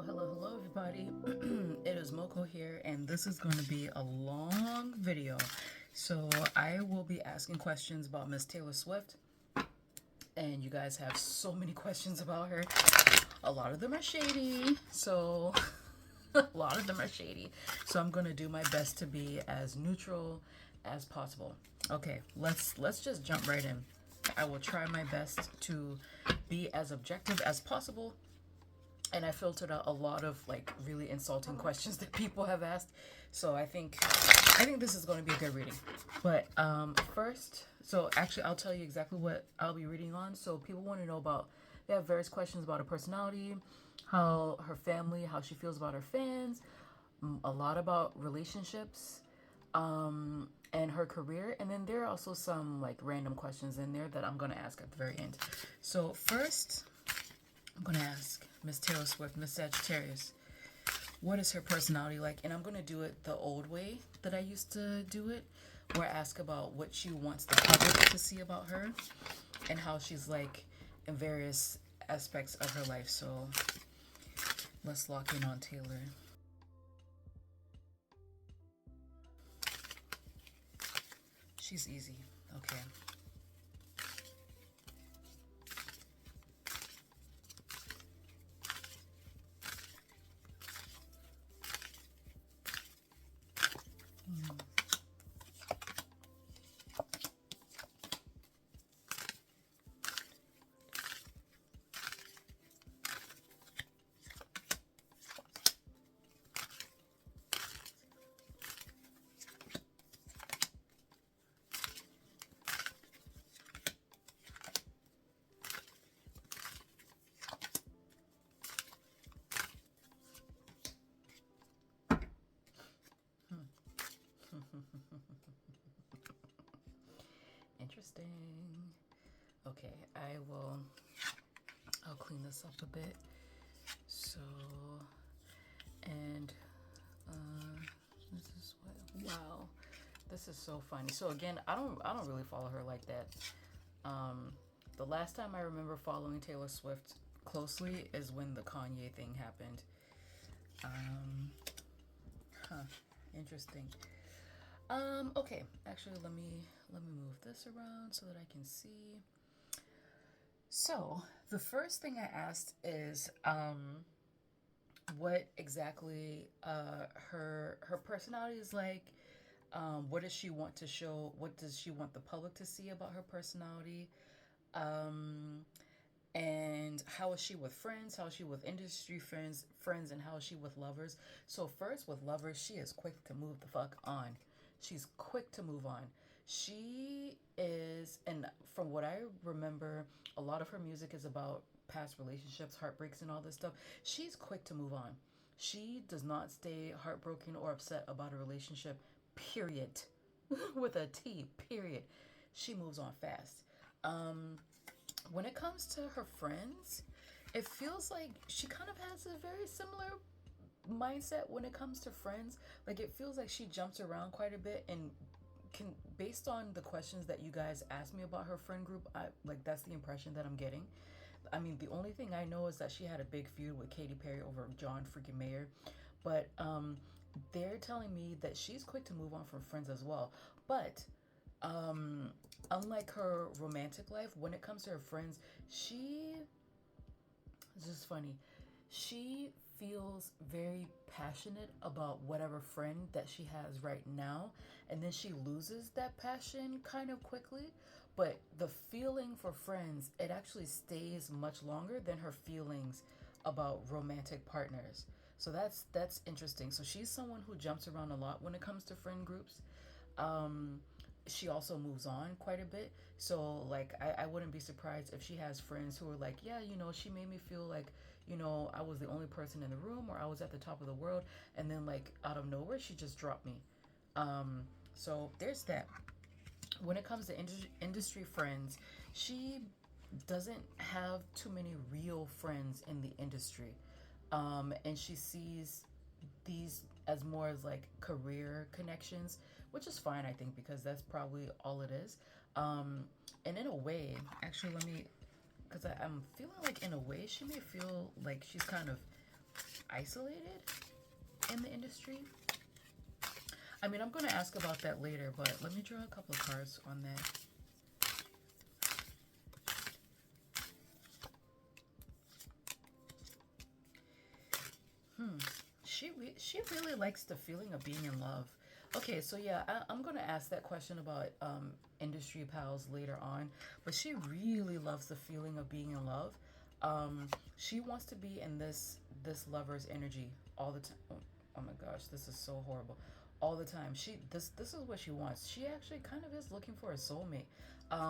Hello, everybody. It is Moko here, and this is going to be a long video. So, I will be asking questions about Miss Taylor Swift, and you guys have so many questions about her. A lot of them are shady, so a lot of them are shady. So, I'm going to do my best to be as neutral as possible. Okay, let's just jump right in. I will try my best to be as objective as possible, and I filtered out a lot of like really insulting questions that people have asked. So I think this is going to be a good reading. But first, so actually I'll tell you exactly what I'll be reading on. So people want to know about, they have various questions about her personality, how her family, how she feels about her fans, a lot about relationships, and her career. And then there are also some like random questions in there that I'm going to ask at the very end. So first, I'm going to ask Miss Taylor Swift, Miss Sagittarius, what is her personality like? And I'm going to do it the old way that I used to do it, where I ask about what she wants the public to see about her and how she's like in various aspects of her life. So let's lock in on Taylor. She's easy. Okay. Interesting. Okay, I'll clean this up a bit. So, and this is wow, this is so funny. So again, I don't really follow her like that. The last time I remember following Taylor Swift closely is when the Kanye thing happened. Um, huh, interesting. Okay, actually let me move this around so that I can see. So, the first thing I asked is what exactly her personality is like. What does she want to show? What does she want the public to see about her personality? Um, and how is she with friends? How is she with industry friends, and how is she with lovers? So first, with lovers, she is quick to move the fuck on. She's quick to move on. She is, and from what I remember, a lot of her music is about past relationships, heartbreaks, and all this stuff. She's quick to move on. She does not stay heartbroken or upset about a relationship, period. With a T, period. She moves on fast. Um, when it comes to her friends, it feels like she kind of has a very similar mindset when it comes to friends. Like it feels like she jumps around quite a bit, and can, based on the questions that you guys asked me about her friend group, I like that's the impression that I'm getting. I mean, the only thing I know is that she had a big feud with Katy Perry over John freaking Mayer, but they're telling me that she's quick to move on from friends as well. But um, unlike her romantic life, when it comes to her friends, she, this is funny. She feels very passionate about whatever friend that she has right now, and then she loses that passion kind of quickly. But the feeling for friends, it actually stays much longer than her feelings about romantic partners. So that's interesting. So she's someone who jumps around a lot when it comes to friend groups. Um, she also moves on quite a bit. So like I wouldn't be surprised if she has friends who are like, yeah, she made me feel like, I was the only person in the room, or I was at the top of the world, and then like out of nowhere she just dropped me. So there's that. When it comes to industry friends, she doesn't have too many real friends in the industry. And she sees these as more as like career connections, which is fine, I think, because that's probably all it is. Um, and in a way, actually, let me, because I'm feeling like in a way she may feel like she's kind of isolated in the industry. I mean, I'm going to ask about that later, but let me draw a couple of cards on that. She really likes the feeling of being in love. Okay, so yeah, I'm gonna ask that question about industry pals later on, but she really loves the feeling of being in love. She wants to be in this lover's energy all the time. Oh my gosh, this is so horrible. All the time. This is what she wants. She actually kind of is looking for a soulmate.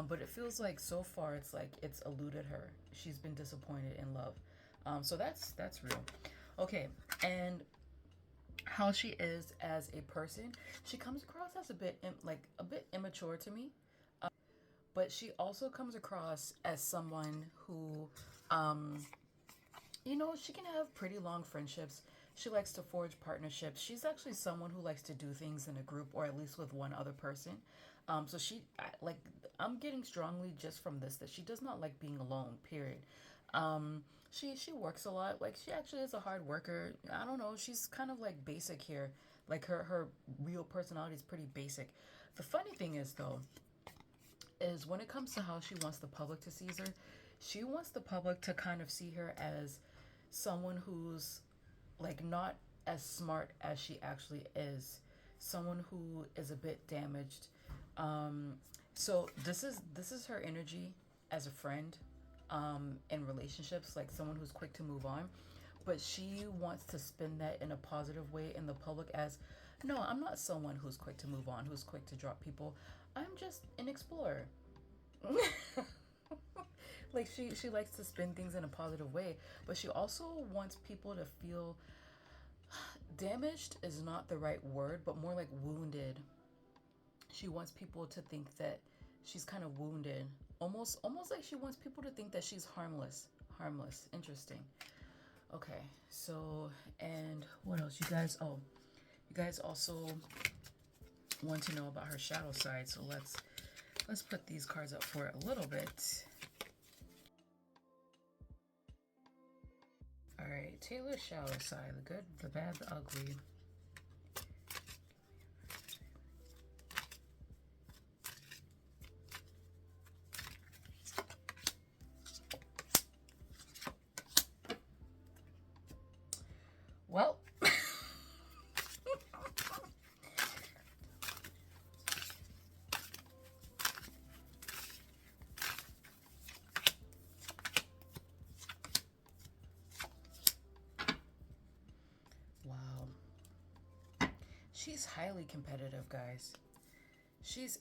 But it feels like so far it's like it's eluded her. She's been disappointed in love. So that's real. Okay, and how she is as a person, she comes across as a bit like a bit immature to me. But she also comes across as someone who, um, she can have pretty long friendships. She likes to forge partnerships. She's actually someone who likes to do things in a group or at least with one other person. So like I'm getting strongly just from this that she does not like being alone. Period. She works a lot. Like she actually is a hard worker. I don't know. She's kind of like basic here. Like her real personality is pretty basic. The funny thing is though, is when it comes to how she wants the public to see her, she wants the public to kind of see her as someone who's like not as smart as she actually is, someone who is a bit damaged. Um, so this is her energy as a friend, in relationships, like someone who's quick to move on, but she wants to spin that in a positive way in the public as, no, I'm not someone who's quick to move on, who's quick to drop people. I'm just an explorer. Like she likes to spin things in a positive way, but she also wants people to feel damaged is not the right word, but more like wounded. She wants people to think that she's kind of wounded, almost like she wants people to think that she's harmless. Interesting. Okay, so, and what else, you guys? Oh, you guys also want to know about her shadow side, so let's put these cards up for it a little bit. All right, Taylor's shadow side: the good, the bad, the ugly. Well, wow. She's highly competitive, guys.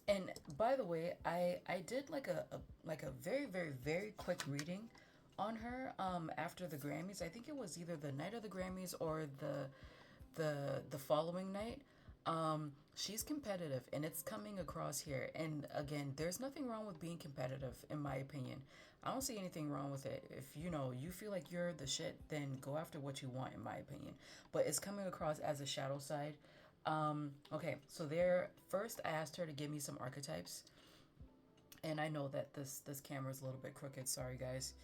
And by the way, I did like a very very very quick reading on her after the Grammys. I think it was either the night of the Grammys or the following night. She's competitive and it's coming across here. And again, there's nothing wrong with being competitive in my opinion. I don't see anything wrong with it. If you feel like you're the shit, then go after what you want in my opinion. But it's coming across as a shadow side. Okay, so there first I asked her to give me some archetypes. And I know that this camera is a little bit crooked, sorry guys.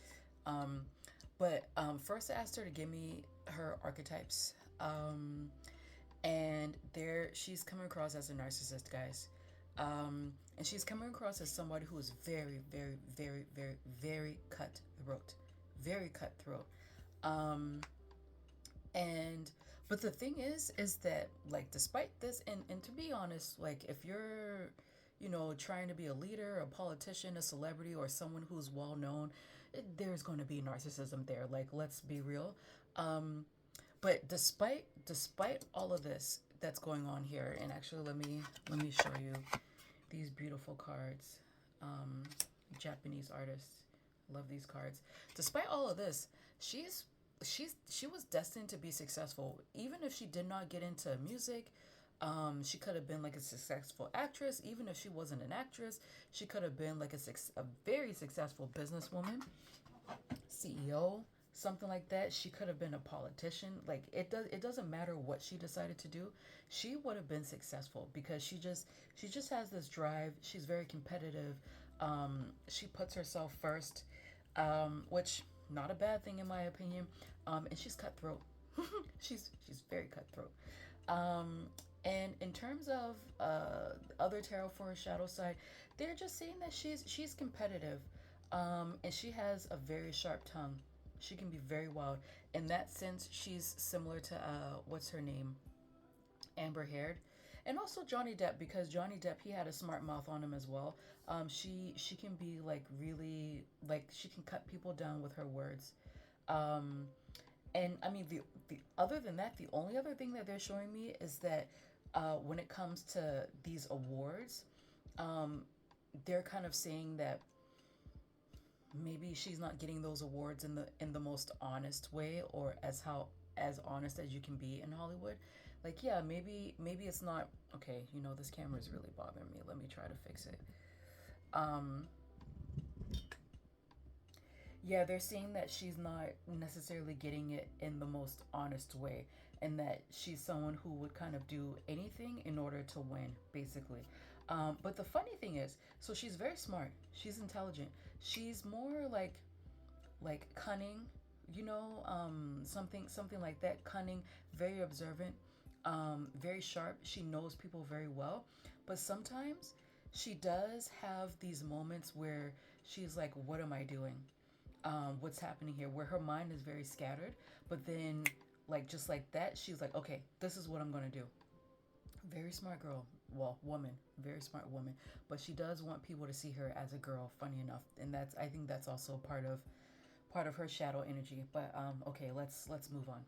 Um, but first I asked her to give me her archetypes. And there she's coming across as a narcissist, guys. And she's coming across as somebody who is very, very, very, very, very cutthroat, very cutthroat. Um, and but the thing is that like despite this, and to be honest, like if you're trying to be a leader, a politician, a celebrity, or someone who's well known, there's going to be narcissism there. Like let's be real. Um, but despite all of this that's going on here, and actually let me show you these beautiful cards. Um, Japanese artists love these cards. Despite all of this, she was destined to be successful. Even if she did not get into music, she could have been like a successful actress. Even if she wasn't an actress, she could have been like a very successful businesswoman, CEO, something like that. She could have been a politician. Like it doesn't matter what she decided to do. She would have been successful because she just has this drive. She's very competitive. She puts herself first, which not a bad thing in my opinion. And she's cutthroat. She's very cutthroat. Um, and in terms of other tarot for her shadow side, they're just saying that she's competitive, and she has a very sharp tongue. She can be very wild. In that sense, she's similar to what's her name, Amber Haired, and also Johnny Depp because Johnny Depp he had a smart mouth on him as well. She can be like really like she can cut people down with her words. Um, and I mean the other than that, the only other thing that they're showing me is that when it comes to these awards, um, they're kind of saying that maybe she's not getting those awards in the most honest way or as honest as you can be in Hollywood. Like yeah, maybe it's not okay. You know this camera is really bothering me. Let me try to fix it. Um, yeah, they're saying that she's not necessarily getting it in the most honest way, and that she's someone who would kind of do anything in order to win, basically. But the funny thing is, so she's very smart. She's intelligent. She's more like cunning, something like that. Cunning, very observant, very sharp. She knows people very well, but sometimes she does have these moments where she's like, "What am I doing? What's happening here?" Where her mind is very scattered, but then like just like that, she's like, "Okay, this is what I'm gonna do." Very smart girl. Well, woman, very smart woman, but she does want people to see her as a girl. Funny enough, and that's I think that's also part of her shadow energy. But okay, let's move on.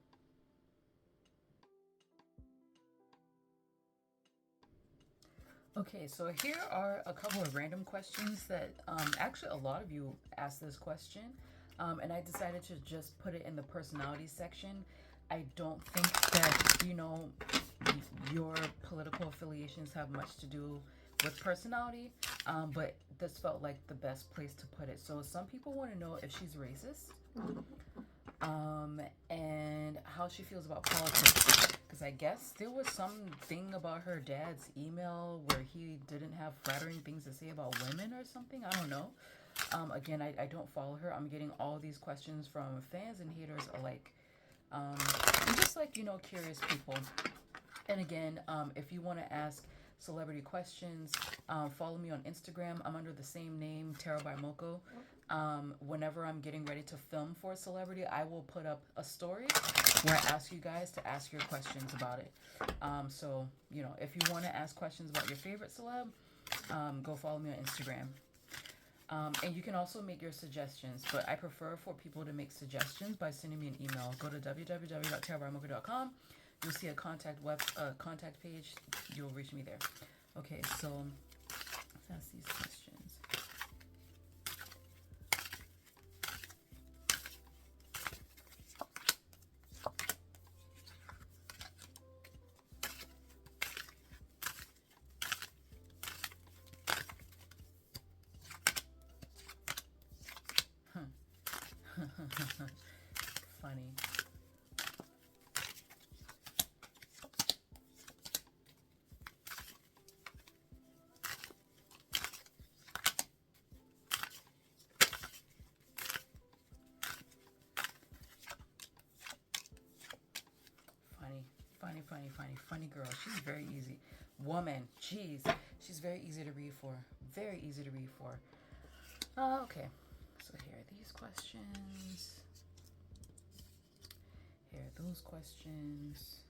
Okay, so here are a couple of random questions that actually a lot of you asked this question, and I decided to just put it in the personality section. I don't think that your political affiliations have much to do with personality, but this felt like the best place to put it. So some people want to know if she's racist, and how she feels about politics. Because I guess there was something about her dad's email where he didn't have flattering things to say about women or something. I don't know. Again, I don't follow her. I'm getting all these questions from fans and haters alike. And just like, curious people. And again, if you want to ask celebrity questions, follow me on Instagram. I'm under the same name, Tarot by Moko. Whenever I'm getting ready to film for a celebrity, I will put up a story where I ask you guys to ask your questions about it. So, if you want to ask questions about your favorite celeb, go follow me on Instagram. And you can also make your suggestions, but I prefer for people to make suggestions by sending me an email. Go to www.tarotbymocha.com. You'll see a contact page. You'll reach me there. Okay, so let's ask these questions. Funny. Funny girl. She's very easy. Woman, jeez, she's very easy to read for. Very easy to read for. Okay, so here are these questions. Here are those questions.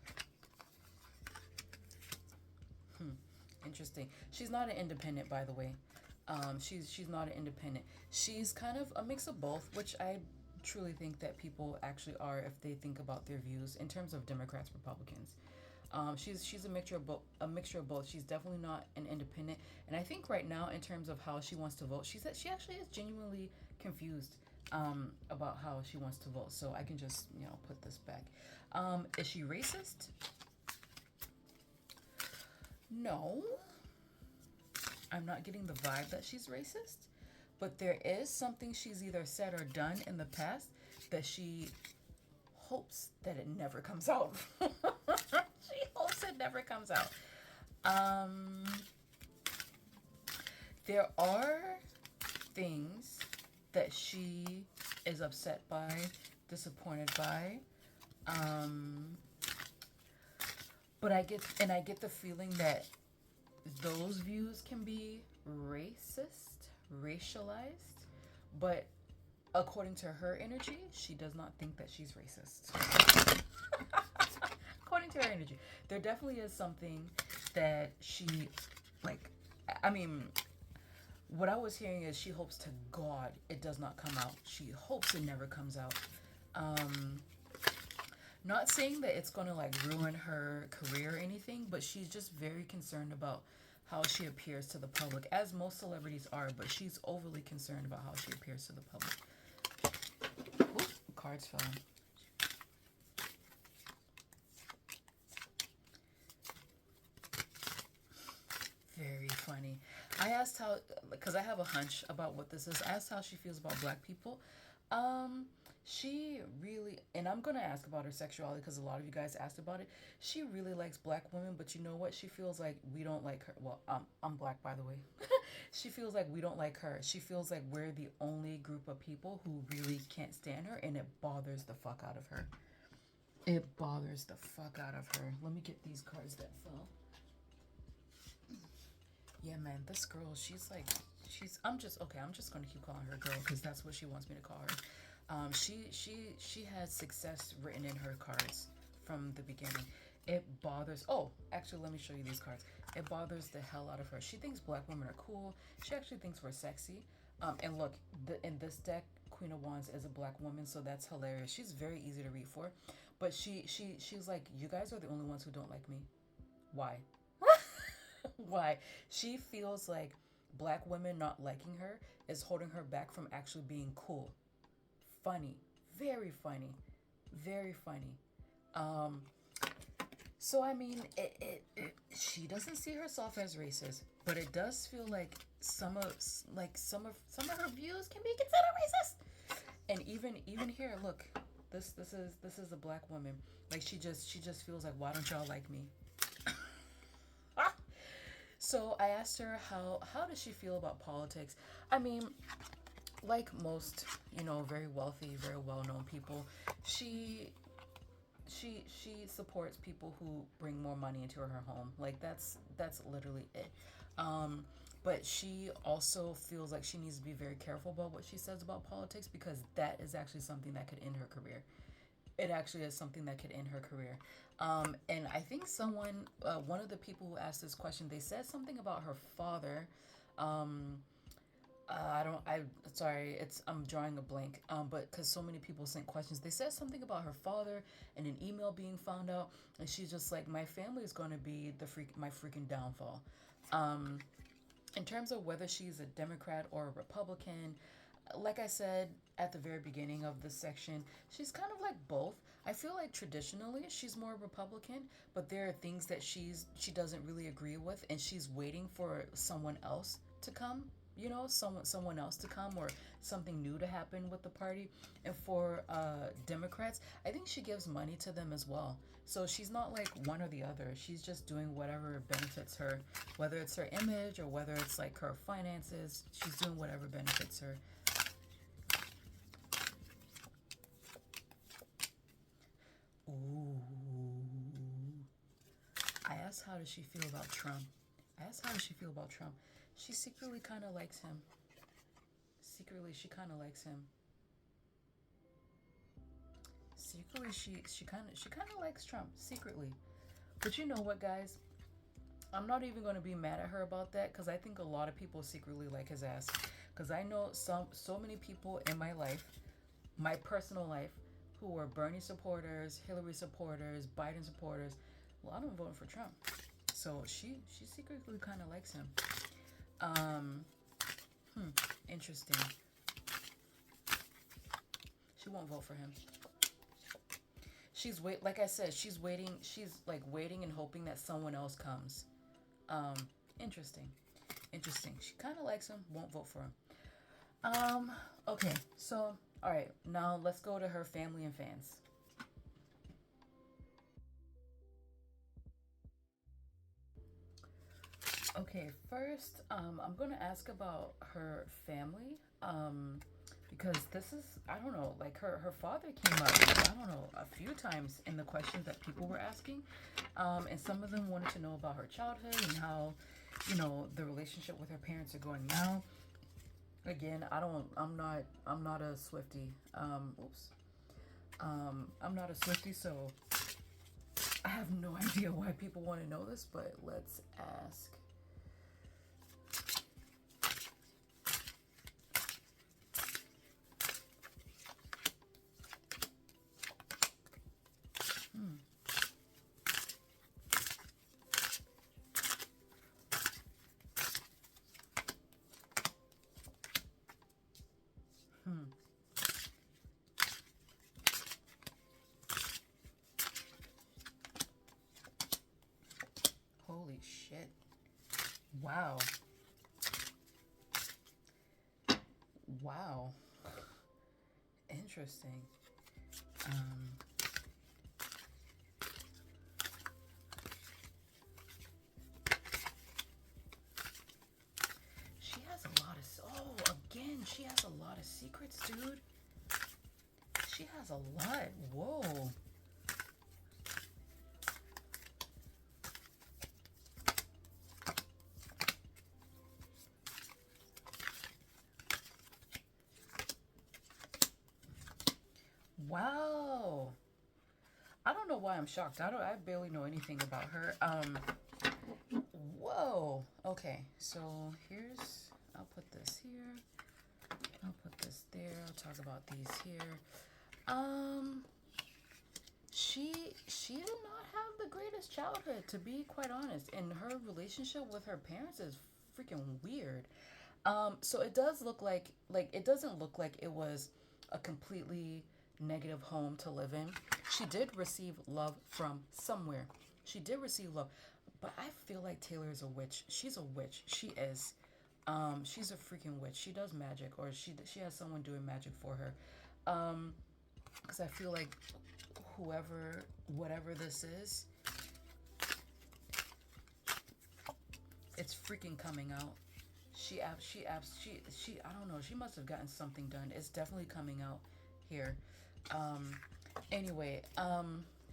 Interesting. She's not an independent, by the way. She's not an independent. She's kind of a mix of both, which I truly think that people actually are if they think about their views in terms of Democrats, Republicans. She's a mixture of both. A mixture of both. She's definitely not an independent, and I think right now, in terms of how she wants to vote, she actually is genuinely confused about how she wants to vote. So I can just put this back. Is she racist? No, I'm not getting the vibe that she's racist, but there is something she's either said or done in the past that she hopes that it never comes out. She hopes it never comes out. Um, there are things that she is upset by, disappointed by. Um, but I get the feeling that those views can be racist, racialized, but according to her energy, she does not think that she's racist. According to her energy, there definitely is something that she, like, I mean, what I was hearing is she hopes to God it does not come out. She hopes it never comes out. Um, Not saying that it's gonna like ruin her career or anything, but she's just very concerned about how she appears to the public, as most celebrities are, but she's overly concerned about how she appears to the public. Oops, cards fell. Very funny. I asked how, because I have a hunch about what this is. I asked how she feels about black people. Um, she really, and I'm gonna ask about her sexuality because a lot of you guys asked about it. She really likes black women, but you know what? She feels like we don't like her. Well, I'm black, by the way. She feels like we don't like her. She feels like we're the only group of people who really can't stand her, and it bothers the fuck out of her. It bothers the fuck out of her. Let me get these cards that fell. Yeah, man, this girl, I'm just, okay, I'm just gonna keep calling her girl because that's what she wants me to call her. She has success written in her cards from the beginning. It bothers, oh, actually, let me show you these cards. It bothers the hell out of her. She thinks black women are cool. She actually thinks we're sexy. And look, in this deck, Queen of Wands is a black woman, so that's hilarious. She's very easy to read for. But she's like, you guys are the only ones who don't like me. Why? Why? She feels like black women not liking her is holding her back from actually being cool. Funny. Very funny. Very funny. Um, so I mean, she doesn't see herself as racist, but it does feel like some of her views can be considered racist. And even here, look, this is a black woman. Like she just feels like, why don't y'all like me? So I asked her how does she feel about politics. I mean, like most, very wealthy, very well-known people, she supports people who bring more money into her home. Like that's literally it. But she also feels like she needs to be very careful about what she says about politics because that is actually something that could end her career. It actually is something that could end her career. And I think one of the people who asked this question, they said something about her father. Um, sorry, I'm drawing a blank. But because so many people sent questions, they said something about her father and an email being found out, and she's just like, my family is going to be my freaking downfall. Um, in terms of whether she's a Democrat or a Republican, like I said at the very beginning of this section, she's kind of like both. I feel like traditionally she's more Republican, but there are things that she doesn't really agree with, and she's waiting for someone else to come. Someone else to come or something new to happen with the party. And for Democrats, I think she gives money to them as well. So she's not like one or the other. She's just doing whatever benefits her, whether it's her image or whether it's like her finances. She's doing whatever benefits her. Ooh. I asked how does she feel about Trump. She secretly kind of likes him. Secretly, she kind of likes him. Secretly, she kind of likes Trump. Secretly, but you know what, guys? I'm not even going to be mad at her about that because I think a lot of people secretly like his ass. Because I know so many people in my life, my personal life, who were Bernie supporters, Hillary supporters, Biden supporters. A lot of them voting for Trump. So she secretly kind of likes him. Um, Interesting. She won't vote for him. Like I said, she's waiting. She's like waiting and hoping that someone else comes. Um, Interesting. Interesting. She kind of likes him. Won't vote for him. Okay. So All right, now let's go to her family and fans. Okay, first, I'm gonna ask about her family, because this is, I don't know, like her father came up, I don't know, a few times in the questions that people were asking, and some of them wanted to know about her childhood and how, the relationship with her parents are going now. Again, I'm not a Swiftie. Oops. I'm not a Swiftie, so I have no idea why people want to know this, but let's ask. Hmm. Hmm. Holy shit. Wow. Wow. Interesting. Um, she has a lot of. Oh, again, she has a lot of secrets, dude. She has a lot. Whoa. Wow. I don't know why I'm shocked. I barely know anything about her. Whoa. Okay. So here's I'll put this here. I'll put this there. I'll talk about these here. Um she she did not have the greatest childhood, to be quite honest. And her relationship with her parents is freaking weird. So it does look like it doesn't look like it was a completely negative home to live in. She did receive love from somewhere. She did receive love, but I feel like Taylor is a witch. She's a witch. She is. She's a freaking witch. She does magic, or she has someone doing magic for her. Because I feel like whatever this is, it's freaking coming out. She I don't know. She must have gotten something done. It's definitely coming out here. Um, anyway,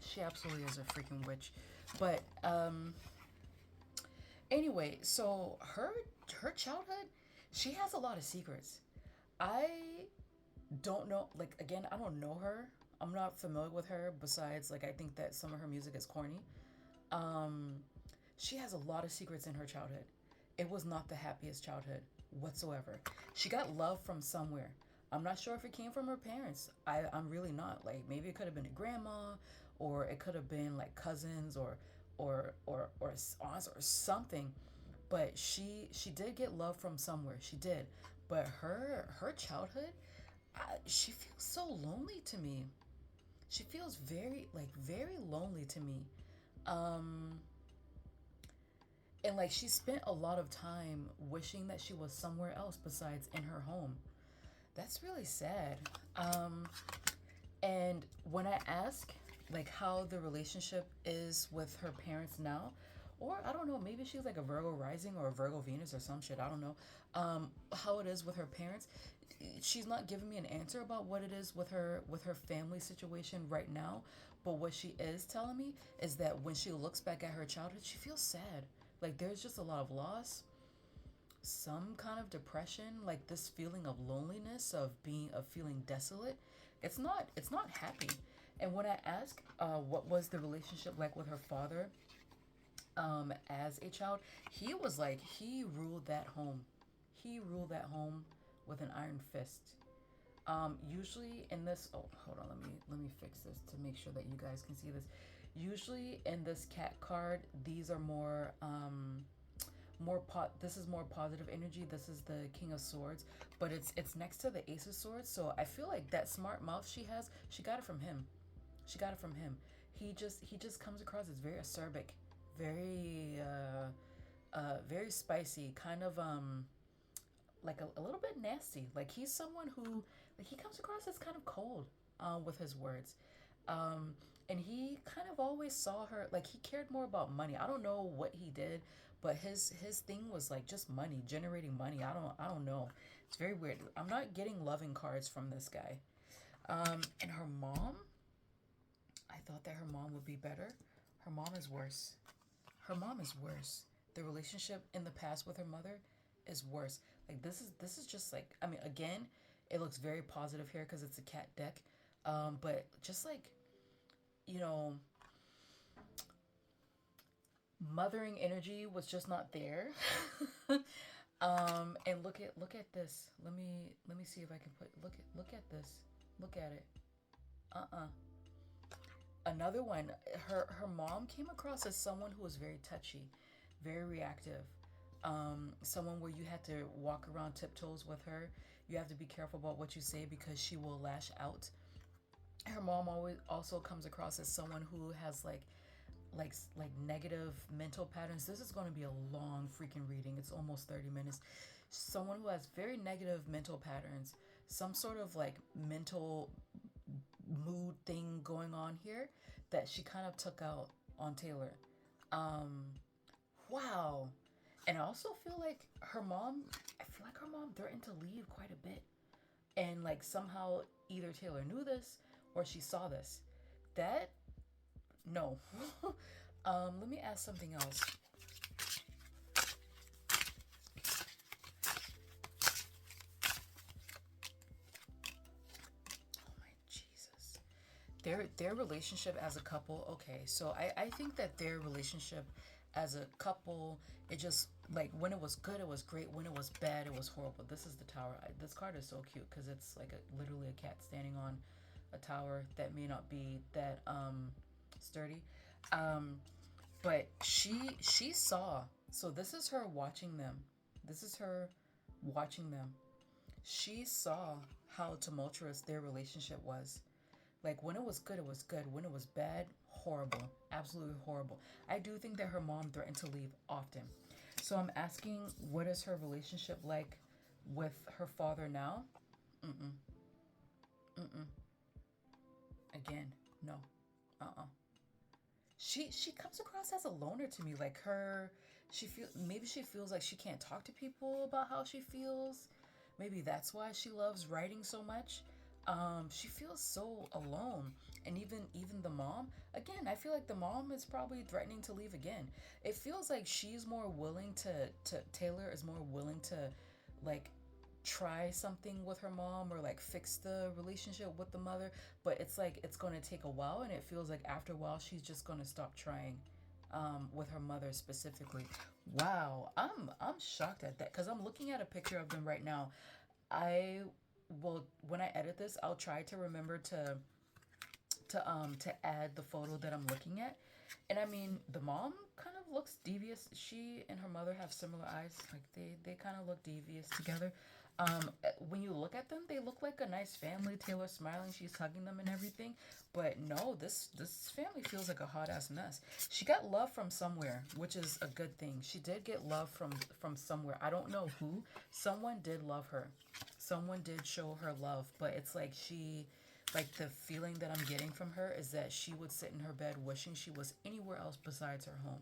she absolutely is a freaking witch. But anyway, so her childhood, she has a lot of secrets. I don't know. Like, again, I don't know her. I'm not familiar with her. Besides, like, I think that some of her music is corny. Um, she has a lot of secrets in her childhood. It was not the happiest childhood whatsoever. She got love from somewhere. I'm not sure if it came from her parents. I'm really not. Like, maybe it could have been a grandma, or it could have been like cousins, or aunts or something. But she did get love from somewhere. She did. But her childhood, she feels so lonely to me. She feels very lonely to me. Um, and like she spent a lot of time wishing that she was somewhere else besides in her home. That's really sad. Um, and when I ask like how the relationship is with her parents now, or I don't know, maybe she's like a Virgo rising or a Virgo Venus or some shit, I don't know. How it is with her parents, she's not giving me an answer about what it is with her family situation right now. But what she is telling me is that when she looks back at her childhood, she feels sad. Like there's just a lot of loss, some kind of depression, like this feeling of loneliness, of feeling desolate. It's not happy. And when I ask what was the relationship like with her father, as a child, he was like he ruled that home. He ruled that home with an iron fist. Usually in this, oh, hold on, let me fix this to make sure that you guys can see this. Usually in this cat card, these are this is more positive energy. This is the King of Swords, but it's next to the Ace of Swords. So I feel like that smart mouth she has, she got it from him. She got it from him. He just comes across as very acerbic, very very spicy, kind of like a little bit nasty. Like he's someone who like he comes across as kind of cold with his words. Um, and he kind of always saw her like he cared more about money. I don't know what he did, but his thing was like just money, generating money. I don't know. It's very weird. I'm not getting loving cards from this guy. And her mom, I thought that her mom would be better. Her mom is worse. Her mom is worse. The relationship in the past with her mother is worse. Like this is just like, I mean, again, it looks very positive here because it's a cat deck. But just like, you know, mothering energy was just not there. And look at this. Let me see if I can put look at this. Look at it. Uh-uh. Another one, her mom came across as someone who was very touchy, very reactive. Someone where you had to walk around tiptoes with her. You have to be careful about what you say because she will lash out. Her mom always also comes across as someone who has like negative mental patterns. This is going to be a long freaking reading. It's almost 30 minutes. Someone who has very negative mental patterns, some sort of like mental mood thing going on here that she kind of took out on Taylor. Um, wow. And I also feel like I feel like her mom threatened to leave quite a bit. And like somehow either Taylor knew this or she saw this. That, no. Let me ask something else. Oh my Jesus. Their relationship as a couple, okay, so I think that their relationship as a couple, it just like when it was good it was great, when it was bad it was horrible. This is the tower. This card is so cute because it's like literally a cat standing on a tower that may not be that sturdy. um but she saw, so this is her watching them. This is her watching them. She saw how tumultuous their relationship was. Like when it was good, it was good. When it was bad, horrible. Absolutely horrible. I do think that her mom threatened to leave often. So I'm asking, what is her relationship like with her father now? Mm-mm. Mm-mm. Again, no. Uh-uh. She comes across as a loner to me. Like she feel maybe she feels like she can't talk to people about how she feels. Maybe that's why she loves writing so much. She feels so alone. And even the mom, again, I feel like the mom is probably threatening to leave again. It feels like she's more willing to Taylor is more willing to like try something with her mom or like fix the relationship with the mother, but it's like it's going to take a while, and it feels like after a while she's just going to stop trying with her mother specifically. Wow, I'm shocked at that because I'm looking at a picture of them right now. I will, when I edit this, I'll try to remember to add the photo that I'm looking at. And I mean, the mom kind of looks devious. She and her mother have similar eyes. Like they kind of look devious together. When you look at them, they look like a nice family. Taylor's smiling, she's hugging them and everything. But no, this family feels like a hot ass mess. She got love from somewhere, which is a good thing. She did get love from somewhere. I don't know who. Someone did love her. Someone did show her love, but it's like like the feeling that I'm getting from her is that she would sit in her bed wishing she was anywhere else besides her home.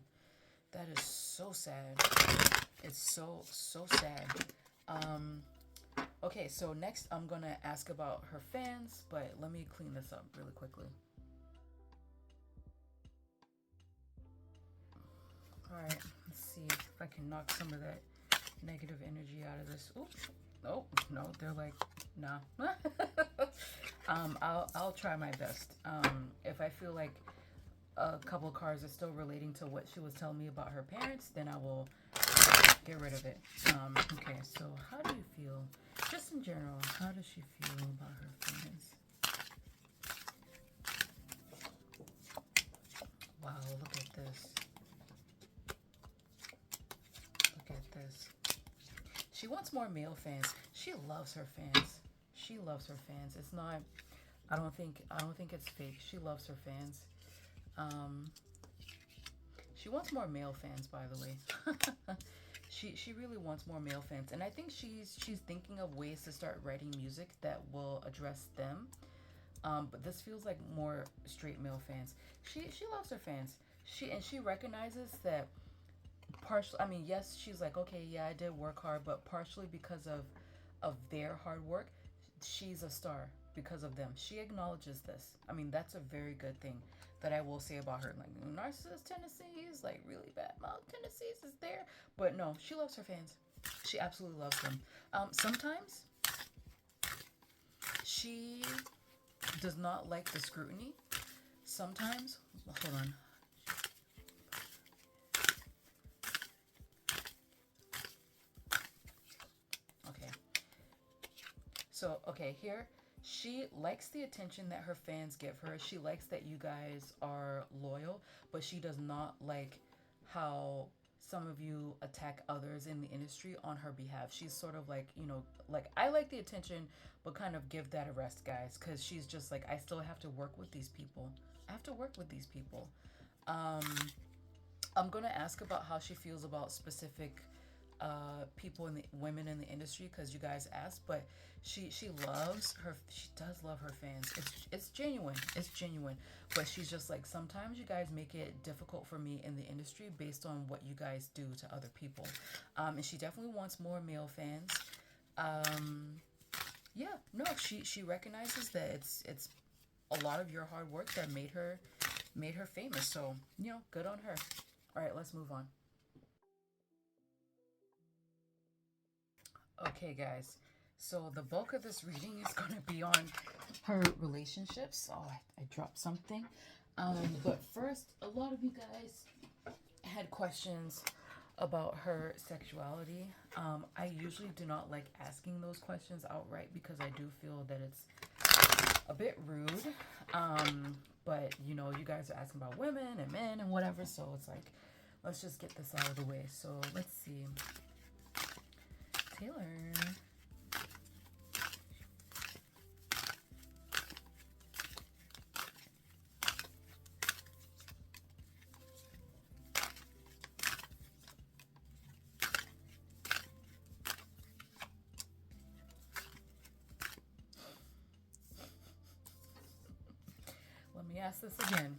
That is so sad. It's so sad. Um, okay, so next I'm gonna ask about her fans, but let me clean this up really quickly. All right, let's see if I can knock some of that negative energy out of this. Oops. Oh no, they're like, nah. I'll try my best. If I feel like a couple of cards are still relating to what she was telling me about her parents, then I will get rid of it. Okay, so how do you feel? Just in general, how does she feel about her feelings? Wow, look at this. Look at this. She wants more male fans. She loves her fans. She loves her fans. It's not, I don't think it's fake. She loves her fans. Um she wants more male fans, by the way. She really wants more male fans, and I think she's thinking of ways to start writing music that will address them. But this feels like more straight male fans. She loves her fans. She recognizes that partially. I mean, yes, she's like, okay, yeah, I did work hard, but partially because of their hard work, she's a star because of them. She acknowledges this. I mean, that's a very good thing that I will say about her. Like, narcissist tendencies, like really bad mouth tendencies is there, but no, she loves her fans. She absolutely loves them. Sometimes she does not like the scrutiny. Sometimes, hold on. Okay. So, okay, here she likes the attention that her fans give her. She likes that you guys are loyal, but she does not like how some of you attack others in the industry on her behalf. She's sort of like, like I like the attention, but kind of give that a rest, guys, because she's just like, I still have to work with these people. I have to work with these people. Um, I'm gonna ask about how she feels about specific people in the women in the industry because you guys asked, but she loves her. She does love her fans. It's genuine. It's genuine. But she's just like, sometimes you guys make it difficult for me in the industry based on what you guys do to other people. And she definitely wants more male fans. Um, yeah, no, she recognizes that it's a lot of your hard work that made her famous. So good on her. All right, let's move on. Okay, guys. So the bulk of this reading is going to be on her relationships. Oh, I dropped something. But first, a lot of you guys had questions about her sexuality. I usually do not like asking those questions outright because I do feel that it's a bit rude. But you guys are asking about women and men and whatever, so it's like, let's just get this out of the way. So let's see. Taylor. Let me ask this again.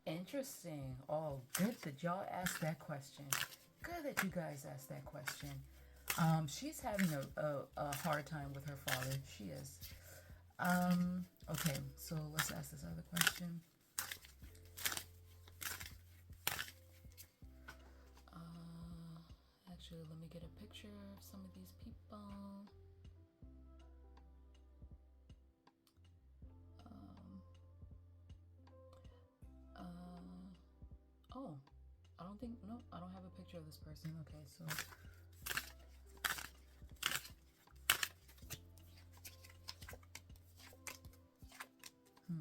Interesting. Oh, good that y'all asked that question. Good that you guys asked that question. She's having a hard time with her father. She is. Okay, so let's ask this other question. Actually, let me get a picture of some of these people. Um, oh, I don't think, no, I don't have a picture of this person. Okay, so. Hmm.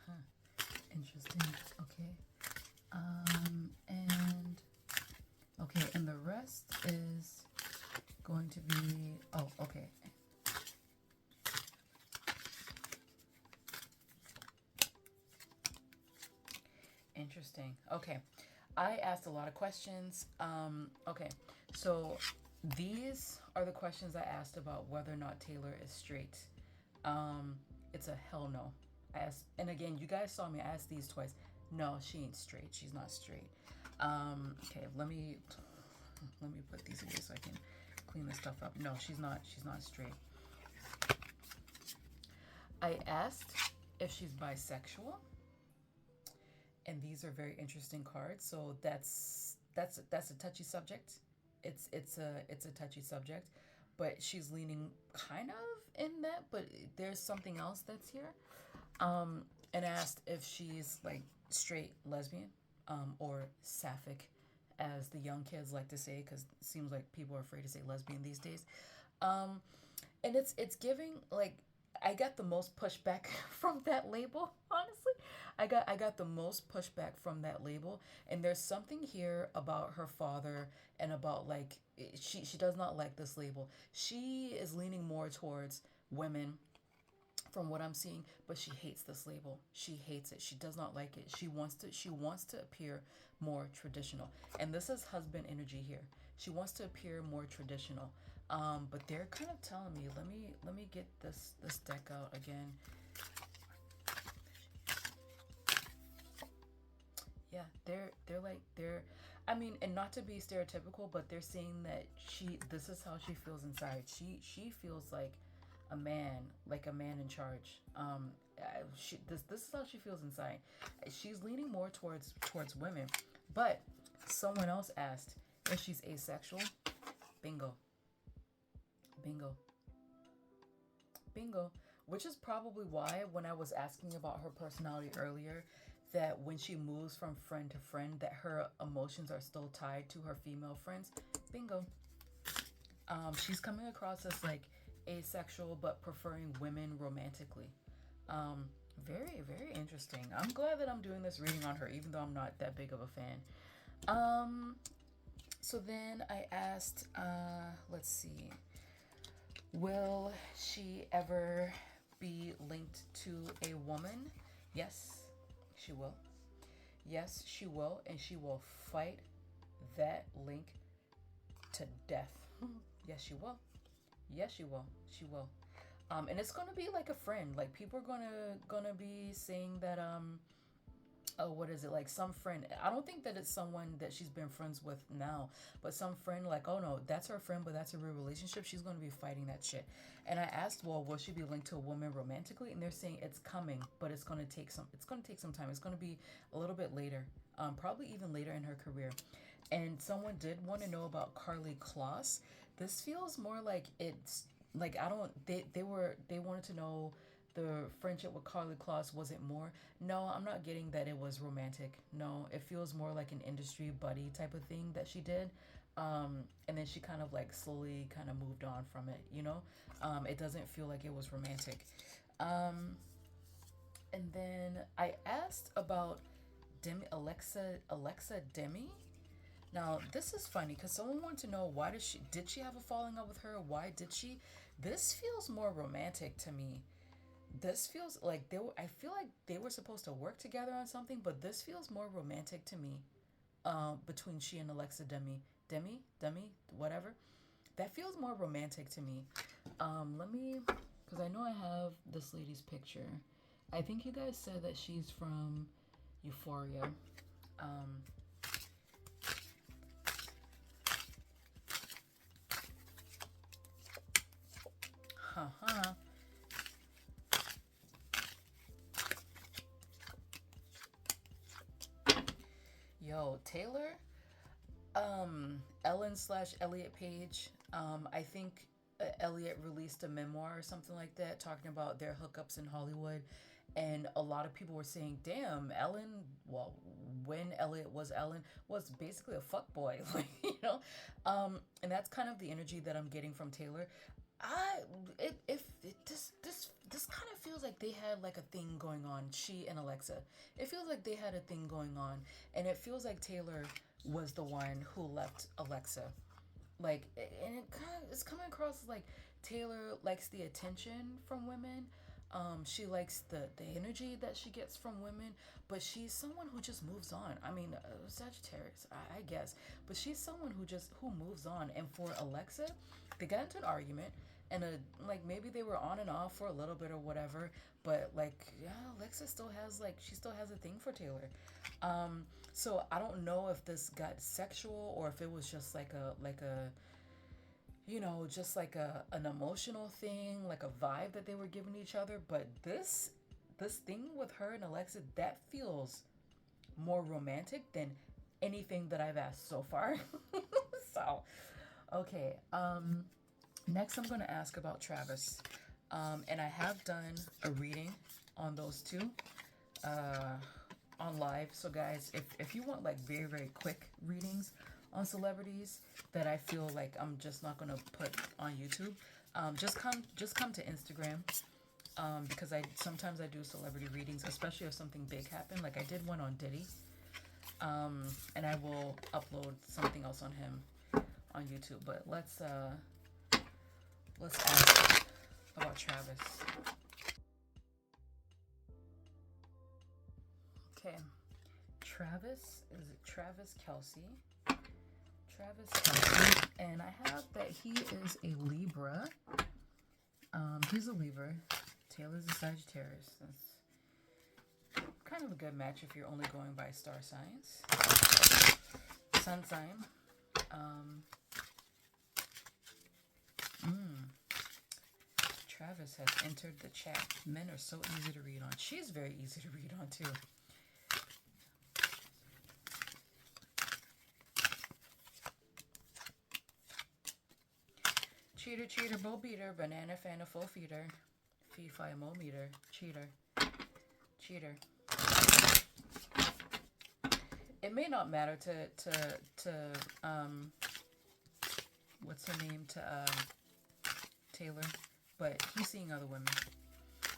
Huh. Interesting. Okay. And okay, and the rest is going to be, oh, okay. Interesting. Okay. I asked a lot of questions. Okay. So these are the questions I asked about whether or not Taylor is straight. Um, it's a hell no. I asked, and again, you guys saw me. I asked these twice. No, she ain't straight. She's not straight. Okay, let me put these away so I can clean this stuff up. No, she's not. She's not straight. I asked if she's bisexual, and these are very interesting cards. So that's a touchy subject. It's a touchy subject, but she's leaning kind of in that. But there's something else that's here. And asked if she's like straight lesbian, or sapphic, as the young kids like to say, because it seems like people are afraid to say lesbian these days. Um, and it's giving like I got the most pushback from that label. Honestly, I got the most pushback from that label, and there's something here about her father and about like she does not like this label. She is leaning more towards women from what I'm seeing, but she hates this label. She hates it. She does not like it. She wants to appear more traditional. And this is husband energy here. She wants to appear more traditional. But they're kind of telling me, let me get this deck out again. Yeah, they're I mean, and not to be stereotypical, but they're saying that this is how she feels inside. She feels like a man in charge. This is how she feels inside. She's leaning more towards women, but someone else asked if she's asexual. Bingo, bingo, bingo. Which is probably why when I was asking about her personality earlier, that when she moves from friend to friend, that her emotions are still tied to her female friends. Bingo. She's coming across as like asexual but preferring women romantically. Um, very, very interesting. I'm glad that I'm doing this reading on her, even though I'm not that big of a fan. Um, so then I asked, let's see, will she ever be linked to a woman? Yes, she will. Yes, she will, and she will fight that link to death. Yes, she will. Yes, she will. She will. And it's gonna be like a friend. Like people are gonna be saying that oh, what is it, like some friend. I don't think that it's someone that she's been friends with now, but some friend like, oh no, that's her friend, but that's a real relationship. She's gonna be fighting that shit. And I asked, well, will she be linked to a woman romantically? And they're saying it's coming, but it's gonna take some time. It's gonna be a little bit later, probably even later in her career. And someone did want to know about Carly Kloss. This feels more like it's like I don't they wanted to know the friendship with Carly Kloss, was it more? No, I'm not getting that it was romantic. No, it feels more like an industry buddy type of thing that she did. And then she kind of like slowly kind of moved on from it, you know? It doesn't feel like it was romantic. Um, and then I asked about Demi Alexa Demi. Now this is funny because someone wanted to know why did she have a falling out with her? Why did she? This feels more romantic to me. This feels like I feel like they were supposed to work together on something, but this feels more romantic to me. Between she and Alexa Demi, whatever. That feels more romantic to me. Let me, because I know I have this lady's picture. I think you guys said that she's from Euphoria. Um, Haha. Yo, Taylor, Ellen slash Elliot Page. I think Elliot released a memoir or something like that talking about their hookups in Hollywood. And a lot of people were saying, damn, Ellen, well, when Elliot was Ellen, was basically a fuck boy, like, you know? And that's kind of the energy that I'm getting from Taylor. I it if it this kind of feels like they had like a thing going on, she and Alexa. It feels like they had a thing going on, and it feels like Taylor was the one who left Alexa. Like, and it's coming across as like Taylor likes the attention from women. She likes the energy that she gets from women, but she's someone who just moves on. I mean, Sagittarius, I guess, but she's someone who moves on. And for Alexa, they got into an argument, and like maybe they were on and off for a little bit or whatever. But like, yeah, Alexa still has she still has a thing for Taylor. So I don't know if this got sexual or if it was just like a just like an emotional thing, like a vibe that they were giving each other. But this thing with her and Alexa, that feels more romantic than anything that I've asked so far. So, okay. Next I'm gonna ask about Travis. And I have done a reading on those two. Uh, on live. So guys, if you want like very, very quick readings on celebrities that I feel like I'm just not gonna put on YouTube. Just come to Instagram. Because I sometimes I do celebrity readings, especially if something big happened. Like I did one on Diddy, and I will upload something else on him on YouTube. But let's ask about Travis. Okay, Travis is it Travis Kelsey? Travis Kelsey, and I have that he is a Libra. He's a Libra. Taylor's a Sagittarius. That's kind of a good match if you're only going by star signs. Sun sign. Travis has entered the chat. Men are so easy to read on. She's very easy to read on too. Cheater, cheater, bow beater, banana fan, a full feeder, fee, fi, mo meter, cheater, cheater. It may not matter to what's her name, to Taylor, but he's seeing other women,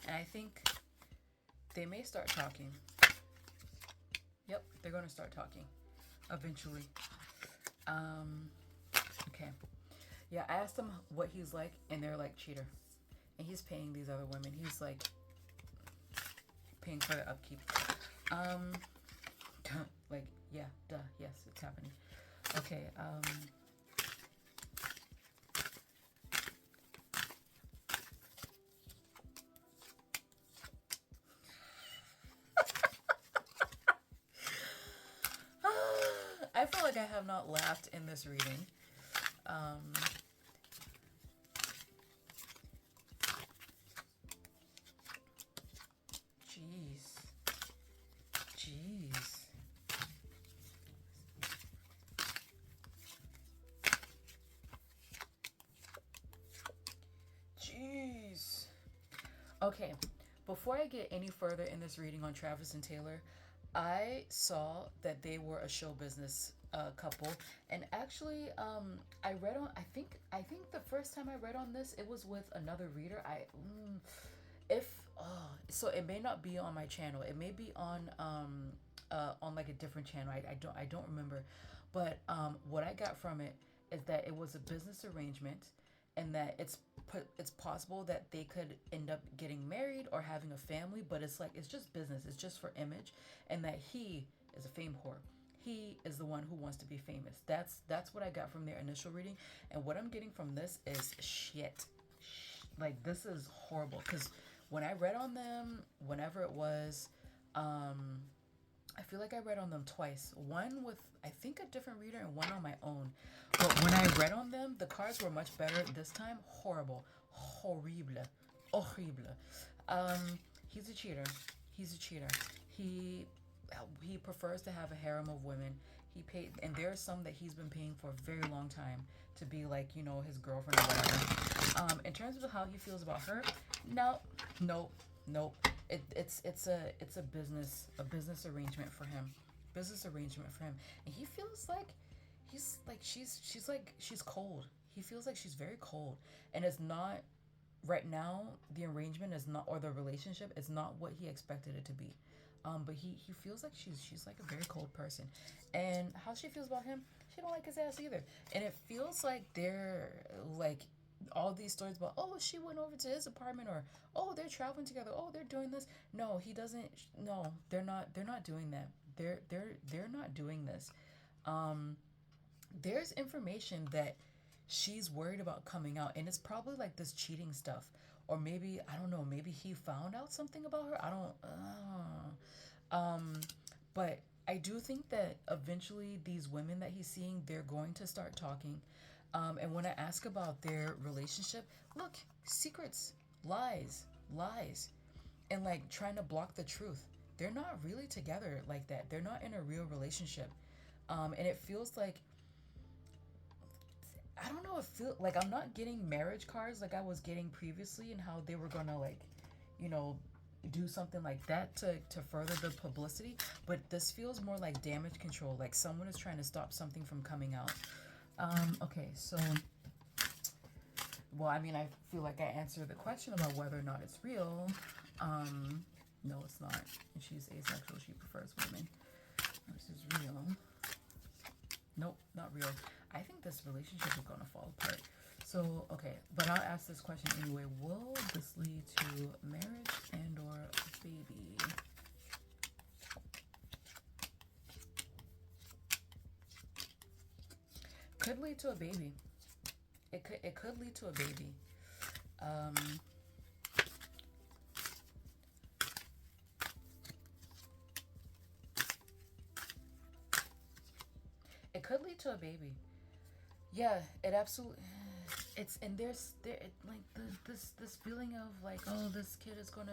and I think they may start talking. Yep, they're gonna start talking eventually. Okay. Yeah, I asked him what he's like, and they're like, cheater. And he's paying these other women. He's like paying for the upkeep. Like, yeah, duh, yes, it's happening. Okay, I feel like I have not laughed in this reading. Jeez. Jeez. Jeez. Okay, before I get any further in this reading on Travis and Taylor, I saw that they were a show business couple, and actually, I read on. I think the first time I read on this, it was with another reader. If so, it may not be on my channel. It may be on like a different channel. I don't remember, but what I got from it is that it was a business arrangement, and that it's possible that they could end up getting married or having a family, but it's like it's just business. It's just for image, and that he is a fame whore. He is the one who wants to be famous. That's what I got from their initial reading, and what I'm getting from this is shit. Like, this is horrible, because when I read on them, whenever it was, I feel like I read on them twice. One with, I think, a different reader, and one on my own. But when I read on them, the cards were much better this time. Horrible. Horrible. Horrible. He's a cheater. He's a cheater. He prefers to have a harem of women. He paid, and there are some that he's been paying for a very long time to be like, his girlfriend or whatever. In terms of how he feels about her, no, nope, nope. It's a business arrangement for him. Business arrangement for him. And he feels like she's cold. He feels like she's very cold. And it's not right now, the arrangement is not, or the relationship is not what he expected it to be. But he feels like she's like a very cold person. And how she feels about him, she don't like his ass either. And it feels like they're like all these stories about, oh, she went over to his apartment, or oh, they're traveling together, oh, they're doing this. No, he doesn't. No, they're not doing that. They're not doing this. There's information that she's worried about coming out, and it's probably like this cheating stuff, or maybe, I don't know, maybe he found out something about her. I don't but I do think that eventually these women that he's seeing, they're going to start talking. And when I ask about their relationship, look, secrets, lies, and like trying to block the truth. They're not really together like that. They're not in a real relationship. And it feels like, I don't know, it feel like I'm not getting marriage cards like I was getting previously, and how they were gonna, like, you know, do something like that to further the publicity, but this feels more like damage control, like someone is trying to stop something from coming out. Okay, so, well, I mean, I feel like I answered the question about whether or not it's real. No, it's not. She's asexual. She prefers women. This is real. Nope, not real. I think this relationship is gonna fall apart. So, okay, but I'll ask this question anyway. Will this lead to marriage and or baby? Could lead to a baby. It could lead to a baby. Um, it could lead to a baby. Yeah, it absolutely. It's and there it, like this feeling of like, oh, this kid is gonna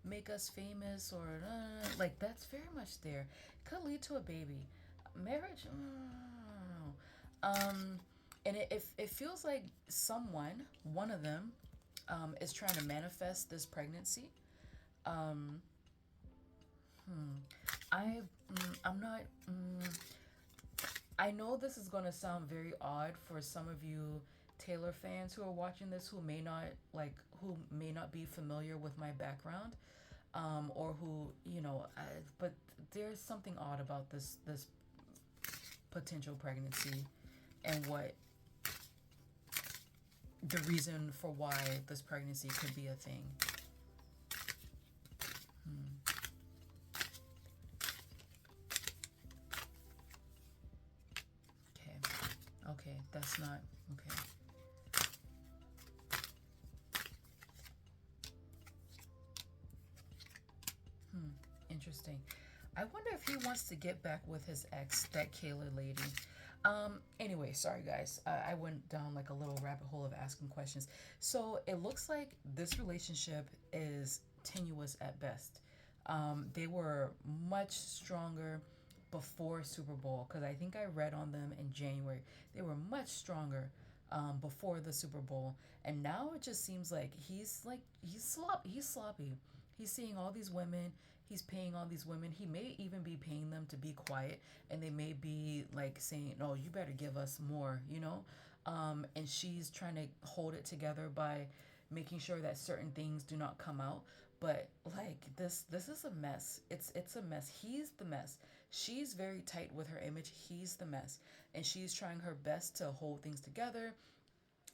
make us famous, or like that's very much there. Could lead to a baby. Marriage, and it feels like someone, one of them, is trying to manifest this pregnancy. Um, hmm. I I'm not. I know this is gonna sound very odd for some of you Taylor fans who are watching this, who may not be familiar with my background, or who, but there's something odd about this potential pregnancy, and what the reason for why this pregnancy could be a thing. Hmm. Okay. Okay, that's not okay. Hmm. Interesting. I wonder if he wants to get back with his ex, that Kayla lady. Anyway, sorry guys. I went down like a little rabbit hole of asking questions. So it looks like this relationship is tenuous at best. They were much stronger before Super Bowl, because I think I read on them in January. They were much stronger before the Super Bowl, and now it just seems like he's sloppy. He's seeing all these women. He's paying all these women. He may even be paying them to be quiet, and they may be like saying, "No, you better give us more," you know. And she's trying to hold it together by making sure that certain things do not come out. But like this is a mess. It's a mess. He's the mess. She's very tight with her image. He's the mess, and she's trying her best to hold things together,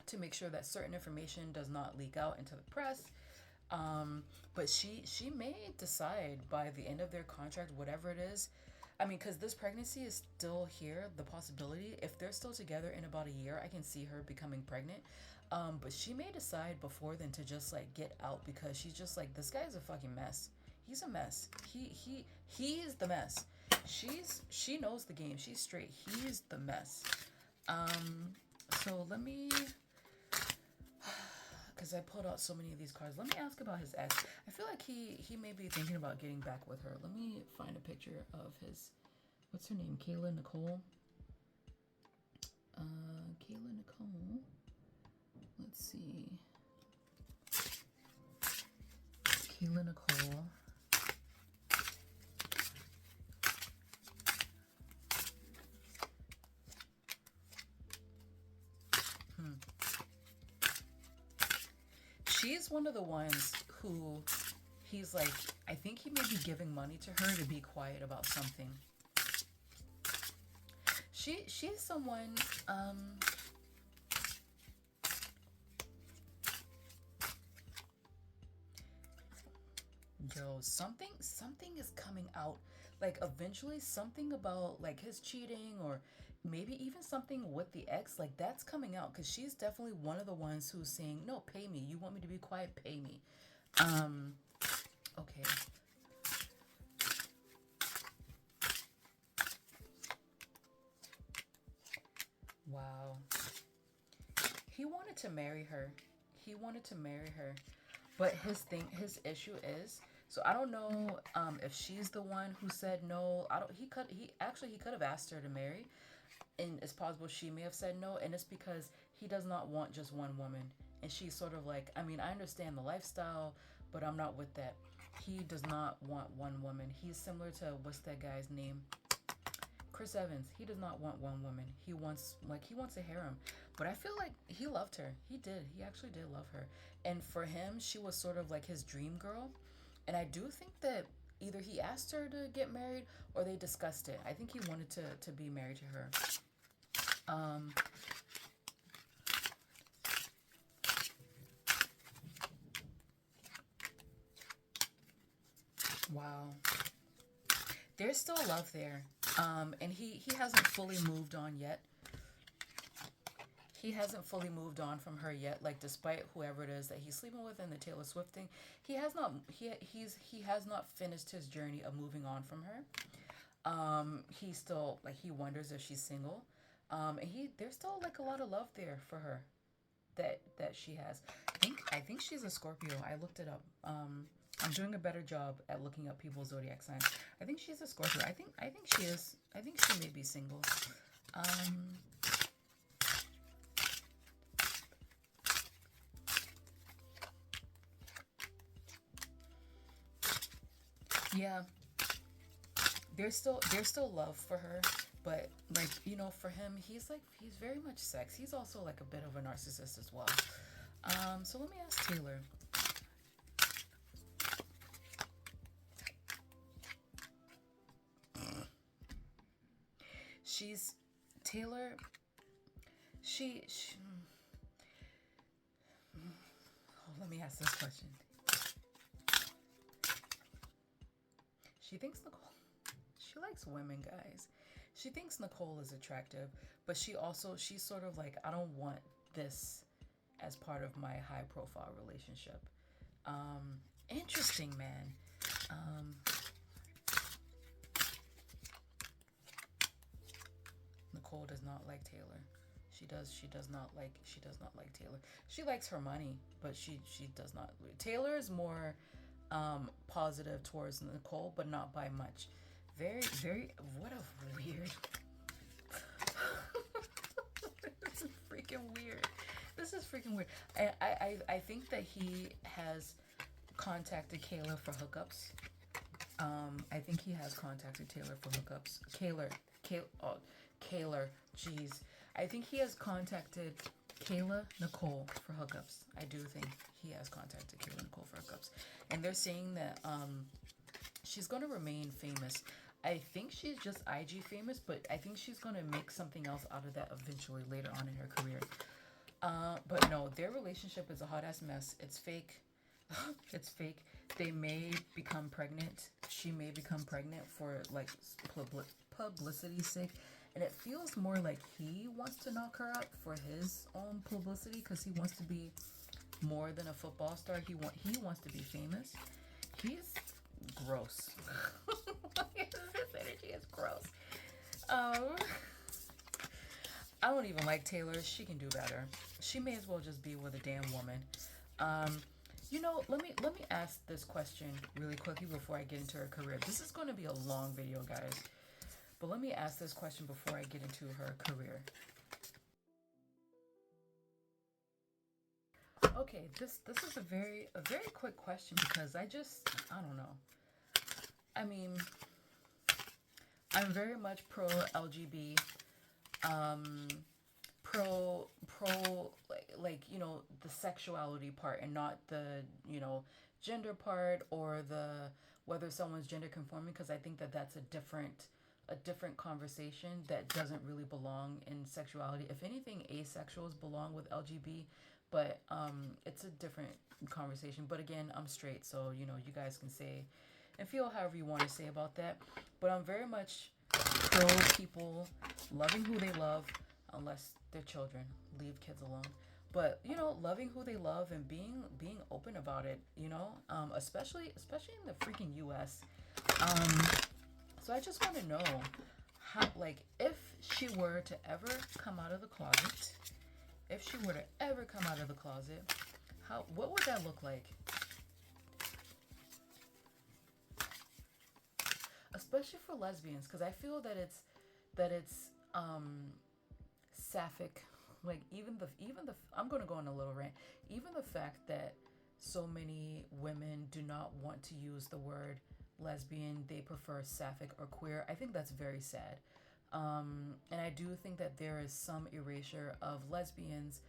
to make sure that certain information does not leak out into the press. But she may decide by the end of their contract, whatever it is. I mean, because this pregnancy is still here, the possibility. If they're still together in about a year, I can see her becoming pregnant. But she may decide before then to just like get out, because she's just like, this guy's a fucking mess. He's a mess. He's the mess. She knows the game. She's straight. He's the mess. So let me, because I pulled out so many of these cards. Let me ask about his ex. I feel like he may be thinking about getting back with her. Let me find a picture of his. What's her name? Kayla Nicole. Kayla Nicole. Let's see. Kayla Nicole. Hmm. She's one of the ones who he's like, I think he may be giving money to her to be quiet about something. She's someone, yo, something is coming out. Like eventually something about like his cheating, or maybe even something with the ex, like that's coming out, because she's definitely one of the ones who's saying, no, pay me. You want me to be quiet? Pay me. Um, okay. Wow. He wanted to marry her. He wanted to marry her. But his issue is, so I don't know if she's the one who said no. I don't he could have asked her to marry, and it's possible she may have said no, and it's because he does not want just one woman. And she's sort of like, I mean, I understand the lifestyle, but I'm not with that. He does not want one woman. He's similar to, what's that guy's name? Chris Evans. He does not want one woman. He wants a harem. But I feel like he loved her. He did. He actually did love her. And for him, she was sort of like his dream girl. And I do think that either he asked her to get married or they discussed it. I think he wanted to be married to her. Um, wow. There's still love there. And he hasn't fully moved on yet. He hasn't fully moved on from her yet. Like, despite whoever it is that he's sleeping with and the Taylor Swift thing, he has not finished his journey of moving on from her. He still, like, he wonders if she's single. And he there's still like a lot of love there for her that she has. I think she's a Scorpio. I looked it up. I'm doing a better job at looking up people's zodiac signs. I think she's a Scorpio. I think she is. I think she may be single. Um, yeah, there's still love for her, but like, for him, he's very much sex. He's also like a bit of a narcissist as well. So let me ask Taylor. She's Taylor. She oh, let me ask this question. She thinks Nicole. She likes women, guys. She thinks Nicole is attractive, but she's sort of like, I don't want this as part of my high profile relationship. Interesting, man. Um, Nicole does not like Taylor. She does not like Taylor. She likes her money, but she does not. Taylor is more positive towards Nicole, but not by much. Very, very, what a weird. This is freaking weird. This is freaking weird. I think that he has contacted Kayla for hookups. I think he has contacted Taylor for hookups. Kayla, jeez. I think he has contacted Kayla Nicole for hookups. I do think he has contacted Kayla Nicole for hookups. And they're saying that she's going to remain famous. I think she's just IG famous, but I think she's going to make something else out of that eventually later on in her career. But no, their relationship is a hot ass mess. It's fake. It's fake. They may become pregnant. She may become pregnant for like publicity's sake. And it feels more like he wants to knock her up for his own publicity because he wants to be more than a football star. He wants to be famous. He's gross. His energy is gross. Um, I don't even like Taylor. She can do better. She may as well just be with a damn woman. Let me ask this question really quickly before I get into her career. This is going to be a long video, guys. But let me ask this question before I get into her career. Okay, this is a very quick question because I don't know. I mean, I'm very much pro LGB, pro like the sexuality part and not the gender part or the whether someone's gender conforming, because I think that that's a different conversation that doesn't really belong in sexuality. If anything, asexuals belong with LGB, but it's a different conversation. But again, I'm straight, so you guys can say and feel however you want to say about that. But I'm very much pro people loving who they love, unless they're children. Leave kids alone. But loving who they love and being open about it. Especially in the freaking U.S. So I just want to know how, like, if she were to ever come out of the closet, what would that look like? Especially for lesbians, because I feel that it's sapphic. Like even the I'm gonna go on a little rant. Even the fact that so many women do not want to use the word lesbian. They prefer sapphic or queer. I think that's very sad. And I do think that there is some erasure of lesbians,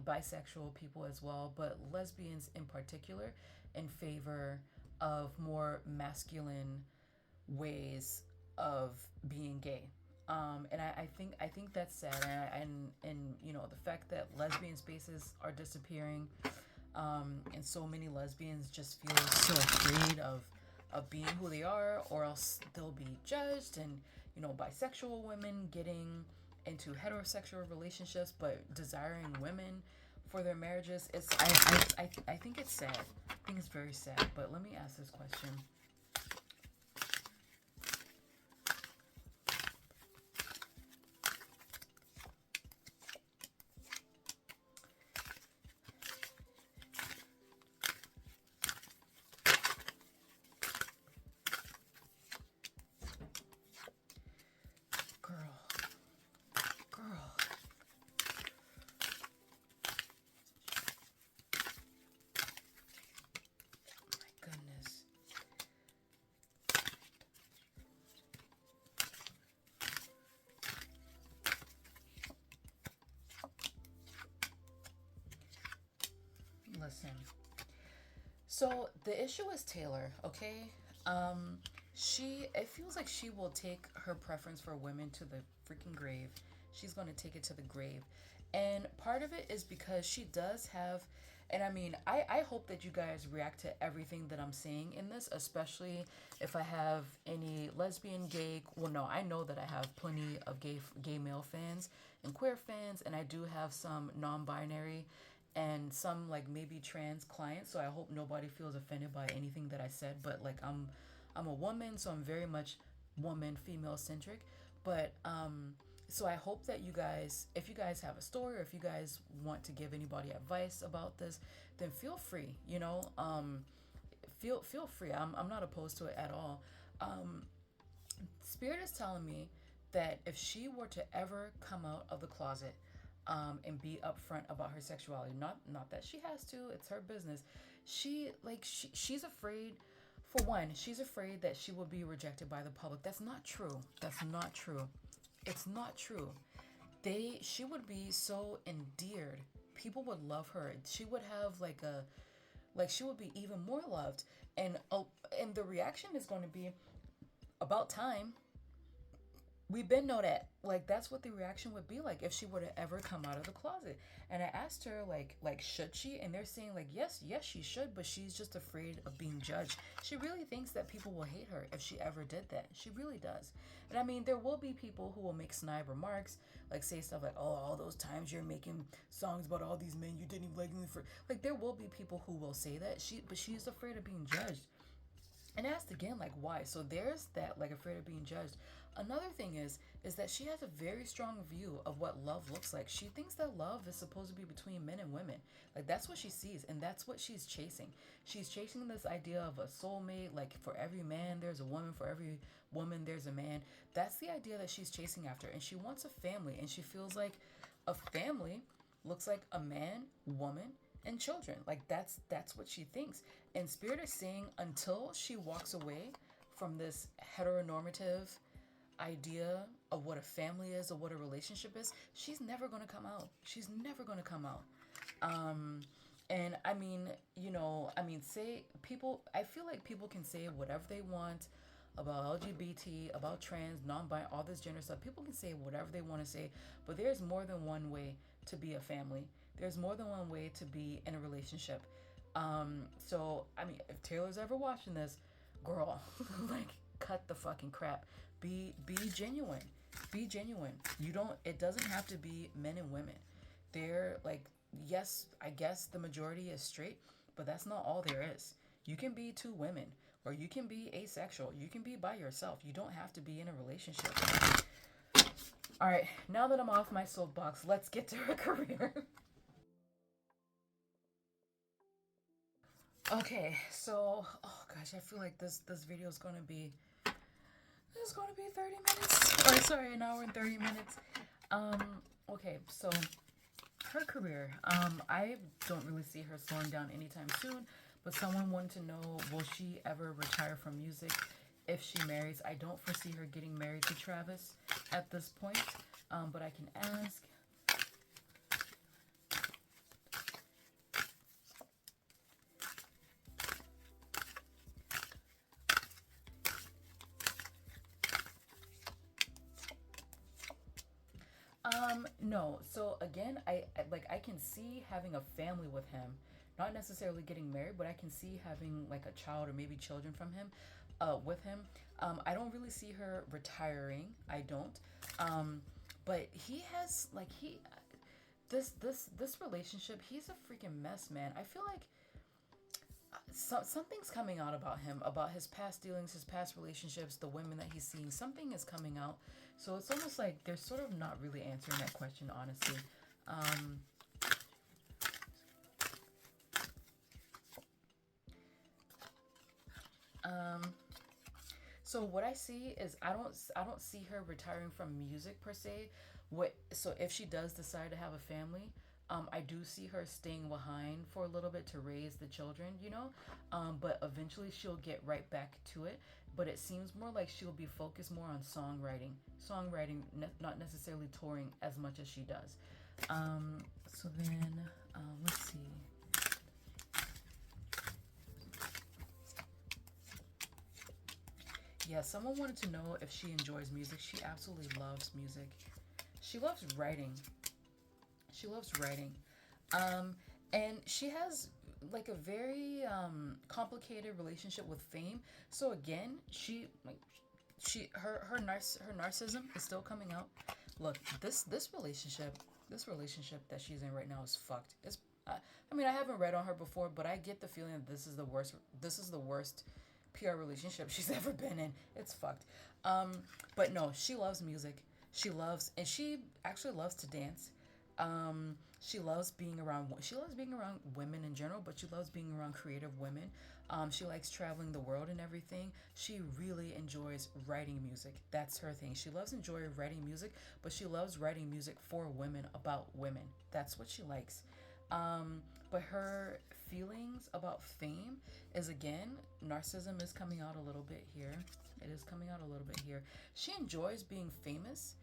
bisexual people as well, but lesbians in particular, in favor of more masculine ways of being gay. And I think that's sad, and you know, the fact that lesbian spaces are disappearing, and so many lesbians just feel so afraid of being who they are, or else they'll be judged. And you know, bisexual women getting into heterosexual relationships but desiring women for their marriages. I think it's sad. I think it's very sad. But let me ask this question. Girl, girl, my goodness. Listen. So the issue is Taylor, okay? It feels like she will take her preference for women to the freaking grave. She's going to take it to the grave. And part of it is because she does have, and I mean, I hope that you guys react to everything that I'm saying in this, especially if I have any lesbian, gay, well, no, I know that I have plenty of gay male fans and queer fans, and I do have some non-binary and some like maybe trans clients. So I hope nobody feels offended by anything that I said, but like I'm a woman, so I'm very much woman, female centric. But so I hope that you guys, if you guys have a story, or if you guys want to give anybody advice about this, then feel free. You know, feel free. I'm not opposed to it at all. Um, Spirit is telling me that if she were to ever come out of the closet, and be upfront about her sexuality, not that she has to, it's her business. She's afraid. For one, she's afraid that she will be rejected by the public. That's not true. That's not true. It's not true. She would be so endeared. People would love her. She would have she would be even more loved. And the reaction is going to be about time. We've been know that, like, that's what the reaction would be like if she were to ever come out of the closet. And I asked her, like should she? And they're saying, like, yes she should, but she's just afraid of being judged. She really thinks that people will hate her if she ever did that. She really does. And I mean, there will be people who will make snide remarks, like say stuff like, oh, all those times you're making songs about all these men you didn't even like me for, like, there will be people who will say that. But she's afraid of being judged. And asked again, like, why? So there's that, like, afraid of being judged. Another thing is that she has a very strong view of what love looks like. She thinks that love is supposed to be between men and women. Like, that's what she sees, and that's what she's chasing. She's chasing this idea of a soulmate, like, for every man there's a woman, for every woman there's a man. That's the idea that she's chasing after, and she wants a family, and she feels like a family looks like a man, woman, and children. Like, that's what she thinks. And Spirit is saying until she walks away from this heteronormative idea of what a family is or what a relationship is, she's never going to come out. She's never going to come out. And I mean, you know, I mean, say people, I feel like people can say whatever they want about LGBT, about trans, non-binary, all this gender stuff. People can say whatever they want to say, but there's more than one way to be a family. There's more than one way to be in a relationship. So I mean, if Taylor's ever watching this, girl, like, cut the fucking crap. Be genuine. Be genuine. You don't. It doesn't have to be men and women. They're like, yes, I guess the majority is straight, but that's not all there is. You can be two women, or you can be asexual. You can be by yourself. You don't have to be in a relationship. All right, now that I'm off my soapbox, let's get to her career. Okay, so oh gosh, I feel like this video is gonna be 30 minutes. Or sorry, an hour and 30 minutes. Okay, so her career. I don't really see her slowing down anytime soon, but someone wanted to know, will she ever retire from music if she marries? I don't foresee her getting married to Travis at this point, but I can ask. No. So again, I can see having a family with him, not necessarily getting married, but I can see having like a child or maybe children from him, with him. I don't really see her retiring. I don't. But he has like he this relationship. He's a freaking mess, man. I feel like something's coming out about him, about his past dealings, his past relationships, the women that he's seeing. Something is coming out. So it's almost like they're sort of not really answering that question, honestly. Um, um, so what I see is I don't see her retiring from music per se. So if she does decide to have a family, I do see her staying behind for a little bit to raise the children, but eventually she'll get right back to it. But it seems more like she'll be focused more on songwriting, not necessarily touring as much as she does. So then, let's see. Yeah, someone wanted to know if she enjoys music. She absolutely loves music. She loves writing. She loves writing. Um, and she has like a very complicated relationship with fame. So again, her narcissism is still coming out. Look, this relationship that she's in right now is fucked. I mean, I haven't read on her before, but I get the feeling that this is the worst. This is the worst PR relationship she's ever been in. It's fucked. But no, she loves music. And she actually loves to dance. She loves being around. She loves being around women in general, but she loves being around creative women. She likes traveling the world and everything. She really enjoys writing music. That's her thing. She loves enjoying writing music, but she loves writing music for women, about women. That's what she likes. But her feelings about fame is, again, narcissism is coming out a little bit here. It is coming out a little bit here. She enjoys being famous,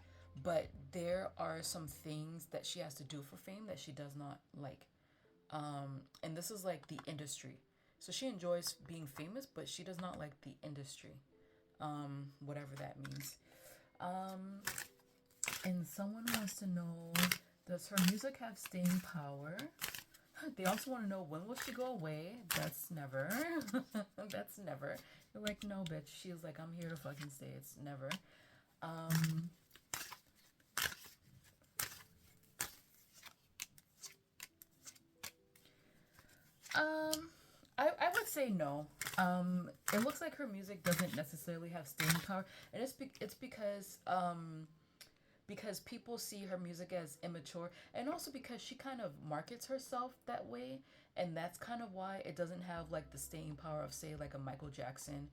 but there are some things that she has to do for fame that she does not like. And this is like the industry. So she enjoys being famous, but she does not like the industry. Whatever that means. And someone wants to know, does her music have staying power? They also want to know, when will she go away? That's never. That's never. You're like, no, bitch. She's like, I'm here to fucking stay. It's never. Um, I would say no. It looks like her music doesn't necessarily have staying power, and it's because people see her music as immature, and also because she kind of markets herself that way, and that's kind of why it doesn't have like the staying power of, say, like a Michael Jackson,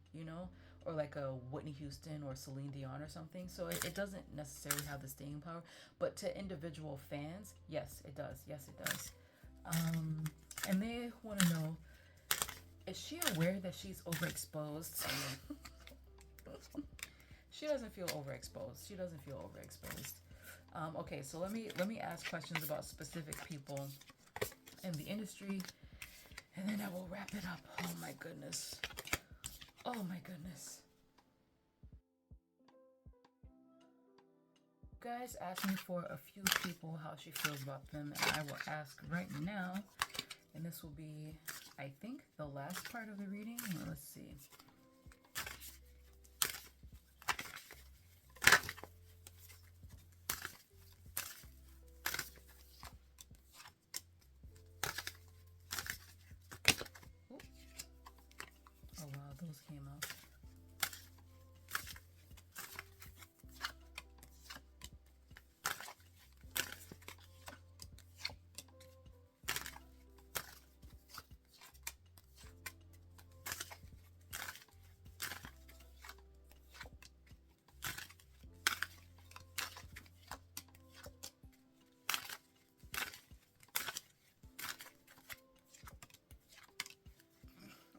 or like a Whitney Houston or Celine Dion or something. So it doesn't necessarily have the staying power, but to individual fans, yes, it does. Yes, it does. And they want to know, is she aware that she's overexposed? She doesn't feel overexposed. She doesn't feel overexposed. Okay, so let me ask questions about specific people in the industry, and then I will wrap it up. Oh my goodness. Oh my goodness. Guys asked me for a few people how she feels about them, and I will ask right now. And this will be, I think, the last part of the reading. Let's see. Oh wow, those came out.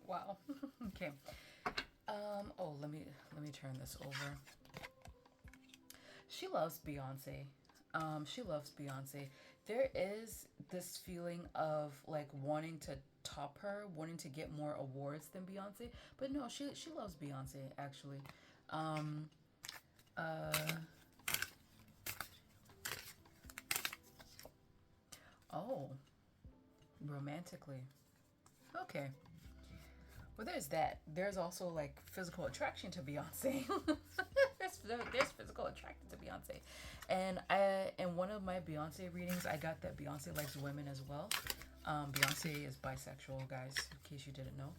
Wow. Okay. Oh, let me turn this over. She loves Beyonce. She loves Beyonce. There is this feeling of like wanting to top her, wanting to get more awards than Beyonce. But no, she loves Beyonce actually. Um, uh, oh, romantically. Okay. Well, there's that. There's also like physical attraction to Beyonce. there's physical attraction to Beyonce, and I in one of my Beyonce readings, I got that Beyonce likes women as well. Beyonce is bisexual, guys, in case you didn't know.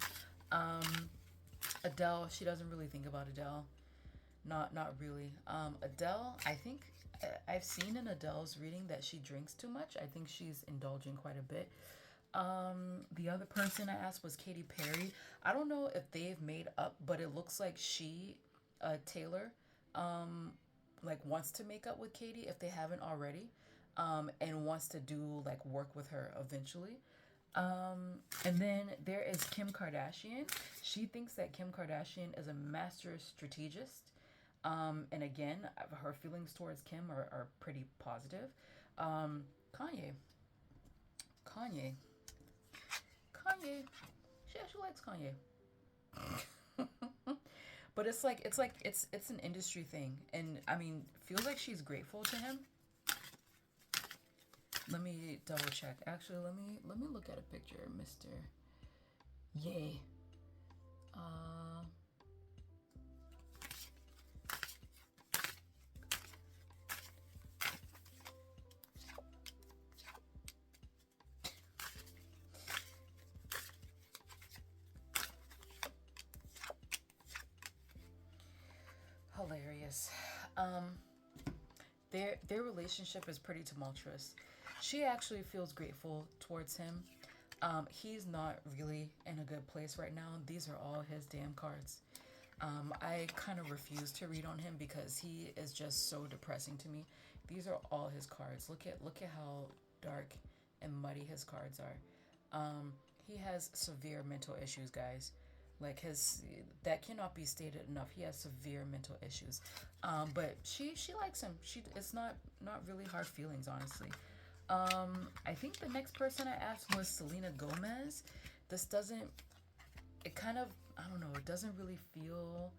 Adele, she doesn't really think about Adele. Not really. Adele, I think I've seen in Adele's reading that she drinks too much. I think she's indulging quite a bit. The other person I asked was Katy Perry. I don't know if they've made up, but it looks like Taylor, um, like wants to make up with Katy if they haven't already, and wants to do like work with her eventually. And then there is Kim Kardashian. She thinks that Kim Kardashian is a master strategist. And again, her feelings towards Kim are pretty positive. Kanye. Kanye. Kanye. She actually likes Kanye. But it's an industry thing, and I mean, feels like she's grateful to him. Let me double check. Actually, let me look at a picture of Mr. Yay. Uh Hilarious. Um their relationship is pretty tumultuous. She actually feels grateful towards him. He's not really in a good place right now. These are all his damn cards. I kind of refuse to read on him because he is just so depressing to me. These are all his cards. Look at how dark and muddy his cards are. He has severe mental issues, guys. Like his that cannot be stated enough. He has severe mental issues. But she likes him. It's not really hard feelings, honestly. I think the next person I asked was Selena Gomez. This doesn't. It kind of, I don't know. It doesn't really feel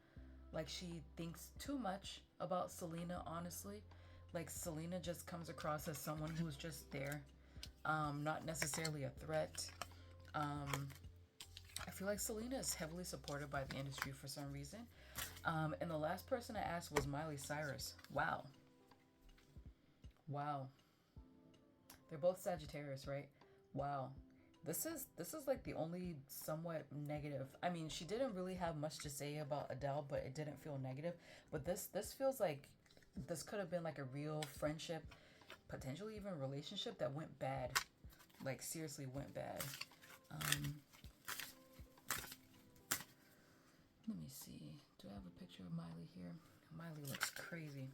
like she thinks too much about Selena, honestly. Like Selena just comes across as someone who's just there, not necessarily a threat. Um, I feel like Selena is heavily supported by the industry for some reason. And the last person I asked was Miley Cyrus. Wow. Wow. They're both Sagittarius, right? Wow. This is like the only somewhat negative. I mean, she didn't really have much to say about Adele, but it didn't feel negative. But this feels like this could have been like a real friendship, potentially even relationship that went bad. Like seriously went bad. Um, Let me see. Do I have a picture of Miley here? Miley looks crazy.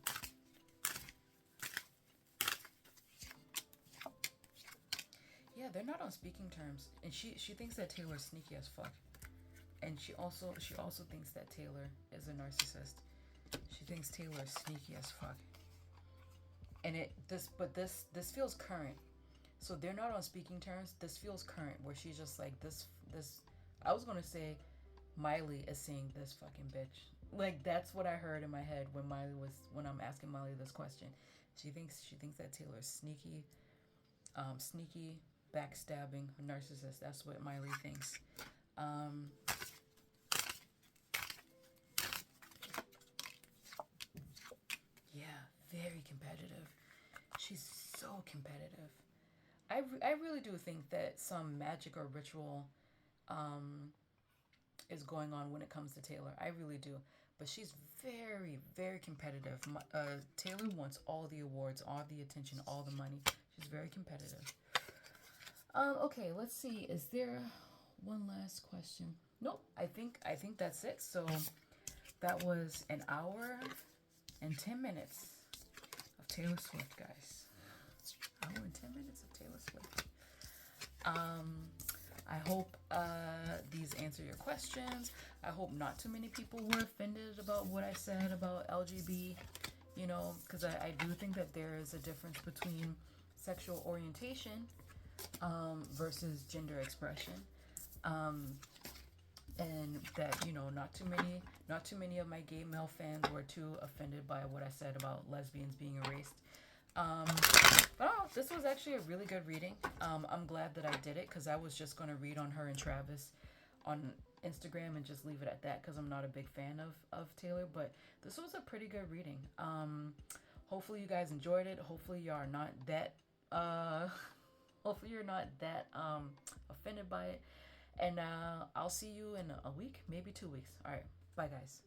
Yeah, they're not on speaking terms, and she thinks that Taylor's sneaky as fuck, and she also thinks that Taylor is a narcissist. She thinks Taylor is sneaky as fuck, and this feels current. So they're not on speaking terms. This feels current, where she's just like this. I was gonna say Miley is saying this fucking bitch. Like that's what I heard in my head when I'm asking Miley this question. She thinks that Taylor's sneaky, backstabbing, narcissist. That's what Miley thinks. Um, yeah, very competitive. She's so competitive. I really do think that some magic or ritual um, is going on when it comes to Taylor. I really do. But she's very, very competitive. Taylor wants all the awards, all the attention, all the money. She's very competitive. Okay, let's see. Is there one last question? Nope. I think that's it. So that was an hour and 10 minutes of Taylor Swift, guys. Hour and 10 minutes of Taylor Swift. Um, I hope these answer your questions. I hope not too many people were offended about what I said about LGB, because I do think that there is a difference between sexual orientation versus gender expression. Um, and that not too many of my gay male fans were too offended by what I said about lesbians being erased. um, but oh, this was actually a really good reading. I'm glad that I did it because I was just going to read on her and Travis on Instagram and just leave it at that because I'm not a big fan of Taylor, but this was a pretty good reading. Hopefully you guys enjoyed it. Hopefully you are not that uh hopefully you're not that offended by it. And I'll see you in a week, maybe 2 weeks. All right. Bye, guys.